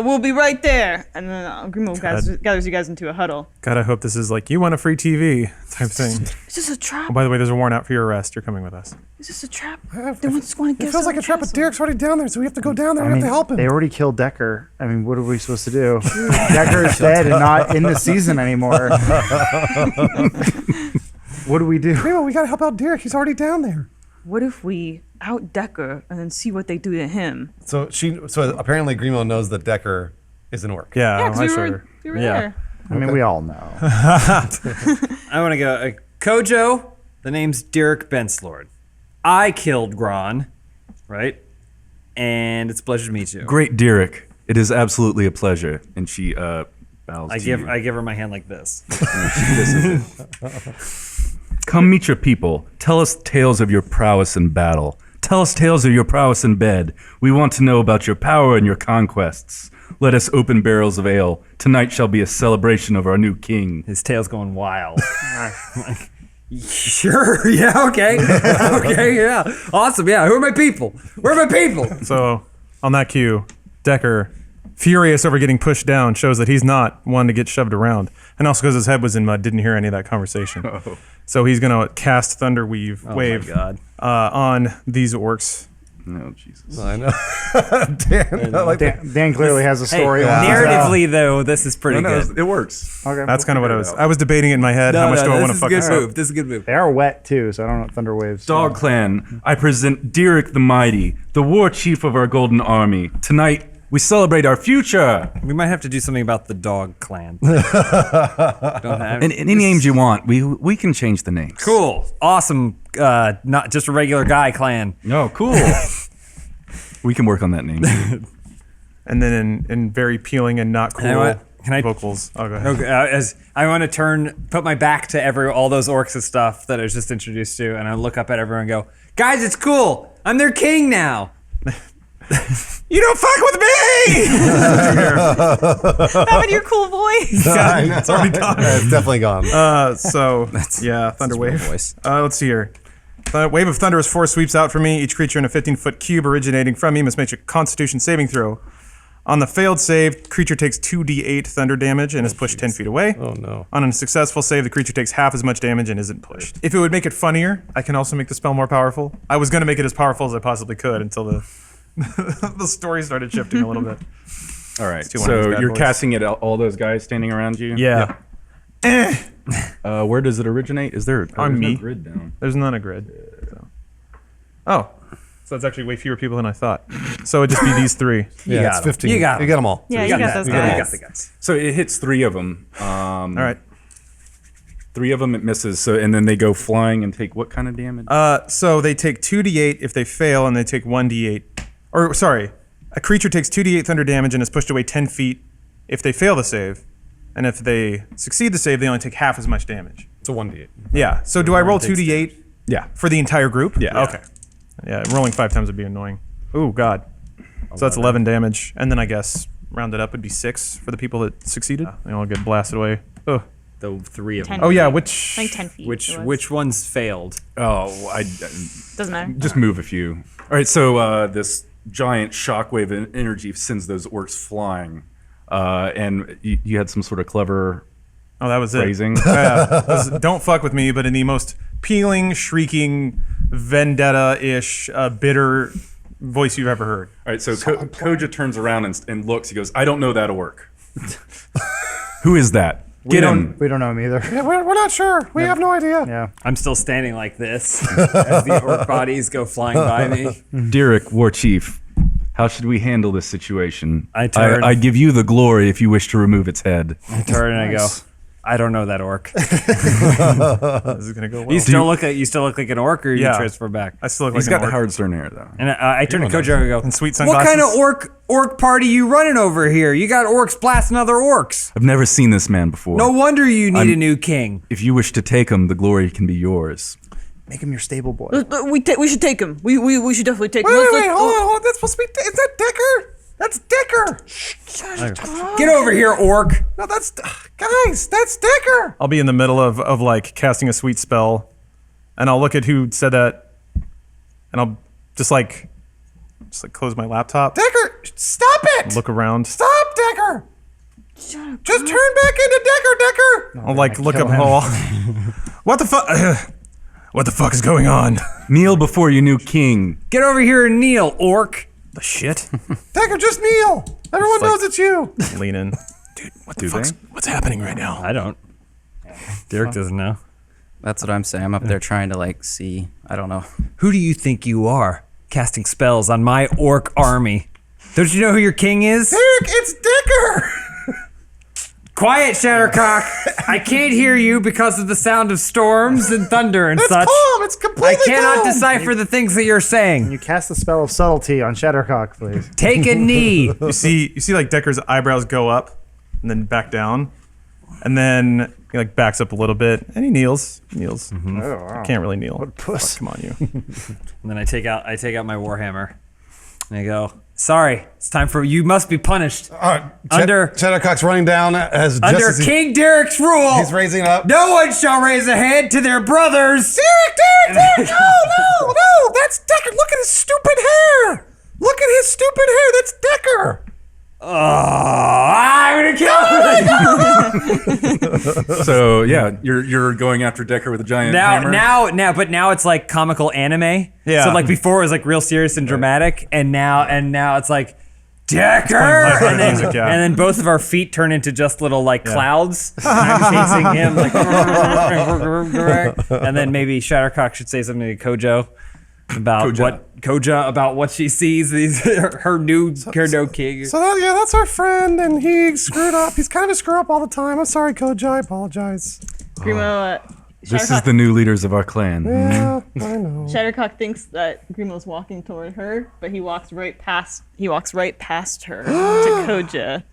we'll be right there. And then Grimo gathers you guys into a huddle. God, I hope this is like, you want a free TV type thing. Is this a trap? Oh, by the way, there's a warrant out for your arrest. You're coming with us. Is this a trap? They just want to It guess. feels like a trap, but Derek's already down there, so we have to go down there and I we mean, have to help him. they already killed Decker. I mean, what are we supposed to do? Decker is dead and not in the season anymore. What do we do? Grimo, we gotta help out Derek. He's already down there. What if we out Decker and then see what they do to him? So apparently Grimo knows that Decker is an orc. Yeah, Yeah, 'cause I we sure. were Yeah. there. I mean, we all know. I want to go. Kojo, the name's Derek Benslord. I killed Gron, right? And it's a pleasure to meet you. Great, Derek. It is absolutely a pleasure. And she bows I to give you. her my hand like this. Come meet your people. Tell us tales of your prowess in battle. Tell us tales of your prowess in bed. We want to know about your power and your conquests. Let us open barrels of ale. Tonight shall be a celebration of our new king. His tail's going wild. Sure. Yeah. Okay. Okay. Yeah. Awesome. Yeah. Who are my people? Where are my people? So, on that cue, Decker, furious over getting pushed down, shows that he's not one to get shoved around. And also because his head was in mud, didn't hear any of that conversation. So he's going to cast Thunderwave wave my God. On these orcs. No, Jesus. I know. Dan, I like that. Dan clearly has a story. Narratively, though, this is pretty good. It works. Okay. That's kind of what I was debating in my head. How much do I want to fuck this this is a good up? move. This is a good move. They are wet too, so I don't know thunder waves. Dog Clan, I present Derek the Mighty, the war chief of our golden army. Tonight, we celebrate our future. We might have to do something about the dog clan. Don't have And any names you want, we can change the names. Cool. Awesome. Not just a regular guy clan. No, cool. We can work on that name. And then in very peeling and not cool Can I- vocals. Oh, go ahead. Okay, as I want to put my back to all those orcs and stuff that I was just introduced to, and I look up at everyone and go, guys, it's cool. I'm their king now. You don't fuck with me! How about your cool voice? It's already gone. It's definitely gone. Thunderwave. voice. Let's see here. Wave of thunderous force sweeps out from me. Each creature in a 15-foot cube originating from me must make a Constitution saving throw. On the failed save, creature takes 2d8 thunder damage and is pushed 10 feet away. Oh no. On a successful save, the creature takes half as much damage and isn't pushed. If it would make it funnier, I can also make the spell more powerful. I was going to make it as powerful as I possibly could until the the story started shifting a little bit. All right. do one of these So bad you're boys. casting it at all those guys standing around you? Yeah. Where does it originate? Is there On there's no me. grid down? There's not a grid. So. Oh. So that's actually way fewer people than I thought. So it'd just be these three. Yeah, got it's 'em. 15. You got 'em. You got them all. Yeah, you got those guys. the guys. So it hits 3 of them. All right. 3 of them it misses. So and then they go flying and take what kind of damage? So they take 2d8 if they fail, and they take 1d8. Or, sorry. A creature takes 2d8 thunder damage and is pushed away 10 feet if they fail the save. And if they succeed the save, they only take half as much damage. It's a 1d8. Yeah. So do I roll 2d8 yeah. for the entire group? Yeah. Okay. Yeah, rolling 5 times would be annoying. Ooh, God. So that's 11 damage. And then I guess rounded up would be 6 for the people that succeeded. They all get blasted away. Oh, The 3 of 10 them. oh yeah, feet. which... I think 10 feet. it was. Which ones failed? Oh, I Doesn't matter. just move a few. All right. So this giant shockwave energy sends those orcs flying. And you had some sort of clever Oh, that was it. phrasing. Yeah, it was, don't fuck with me, but in the most peeling, shrieking, vendetta-ish, bitter voice you've ever heard. All right, so Koja turns around and looks. He goes, I don't know that orc. Who is that? Get him. We don't know him either. Yeah, we're not sure. We have no idea. Yeah. I'm still standing like this as the orc bodies go flying by me. Derek, War Chief, how should we handle this situation? I turn- I give you the glory if you wish to remove its head. I turn and I go, I don't know that orc. This is gonna go well. You still look like an orc, or you Yeah. transfer back? I still look He's like got an the orc. Howard Stern hair, though. And I turn to Kojo and go, And sweet what kind of sunglasses. orc party you running over here? You got orcs blasting other orcs. I've never seen this man before. No wonder you need a new king. If you wish to take him, the glory can be yours. Make him your stable boy. We should take him. We should definitely take him. Wait, hold on. That's supposed to be. Is that Decker? That's Decker. Get over here, orc. No, that's guys. That's Decker. I'll be in the middle of like casting a sweet spell, and I'll look at who said that, and I'll just like just like close my laptop. Decker, stop it! Look around. Stop, Decker! Just turn back into Decker. I'll like look up hall. What the fuck? What the fuck is going on? Kneel before your new king. Get over here and kneel, orc. The shit? Decker, just kneel. Everyone knows it's you. Lean in. Dude, what the fuck's what's happening right now? I don't. Derek doesn't know. That's what I'm saying. I'm up there trying to like see. I don't know. Who do you think you are, casting spells on my orc army? Don't you know who your king is? Derek, it's Decker. Quiet, Shattercock. I can't hear you because of the sound of storms and thunder and It's such. calm. It's completely I cannot calm. decipher the things that you're saying. You cast the spell of subtlety on Shattercock, please. Take a knee. You see like Decker's eyebrows go up and then back down. And then he like backs up a little bit and he kneels. Oh, wow. Can't really kneel. What a puss. Fuck, come on, you. And then I take out my warhammer, and I go, "Sorry, it's time for you. Must be punished under Shattercock's running down as just under as King Derek's rule. he's raising up. No one shall raise a head to their brothers." Derek, no, that's Decker. Look at his stupid hair. Look at his stupid hair. That's Decker. I'm gonna kill him. So yeah, you're going after Decker with a giant hammer. Now it's like comical anime. Yeah. So like before it was like real serious and dramatic, and now it's like Decker, lighthearted and then, music, yeah. and then both of our feet turn into just little like clouds. And I'm chasing him like, and then maybe Shattercock should say something to Kojo about what she sees. Her new king. So that's our friend, and he screwed up. He's kind of a screw up all the time. I'm sorry, Kojo. I apologize. Grimo, This is the new leaders of our clan. Yeah, I know. Shattercock thinks that Grimo's walking toward her, but he walks right past her to Koja.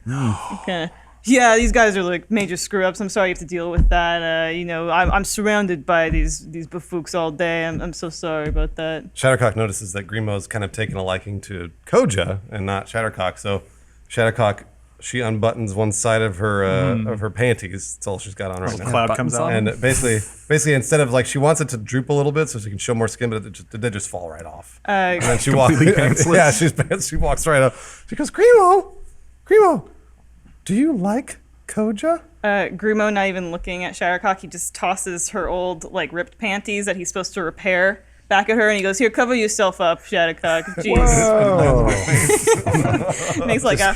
Okay. Yeah, these guys are like major screw ups. I'm sorry you have to deal with that. I'm surrounded by these bufooks all day. I'm so sorry about that. Shattercock notices that Grimo's kind of taken a liking to Koja and not Shattercock. So Shattercock, she unbuttons one side of her panties. That's all she's got on right now. Cloud comes out. And basically, instead of like, she wants it to droop a little bit so she can show more skin, but they just fall right off. And then she walks. Yeah, she walks right up. She goes, Grimo, do you like Koja? Grimo, not even looking at Shattercock, he just tosses her old like ripped panties that he's supposed to repair back at her, and he goes, "Here, cover yourself up, Shattercock." Jeez. Makes like a.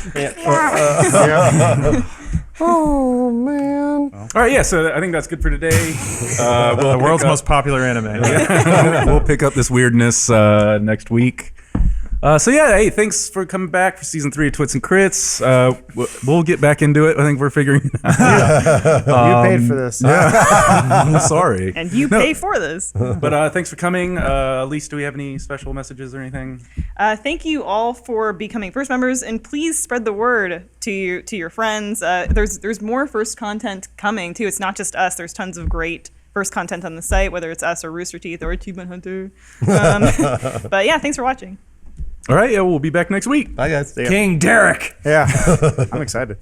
Oh man! All right, yeah. So I think that's good for today. The world's most popular anime. We'll pick up this weirdness next week. Hey, thanks for coming back for season 3 of Twits and Crits. We'll get back into it. I think we're figuring it out. You paid for this. I'm sorry. And you pay for this. But thanks for coming. Elise, do we have any special messages or anything? Thank you all for becoming first members, and please spread the word to your friends. There's more first content coming too. It's not just us. There's tons of great first content on the site, whether it's us or Rooster Teeth or Achievement Hunter. But yeah, thanks for watching. All right, yeah, we'll be back next week. Bye, guys. King Derek. Yeah, I'm excited.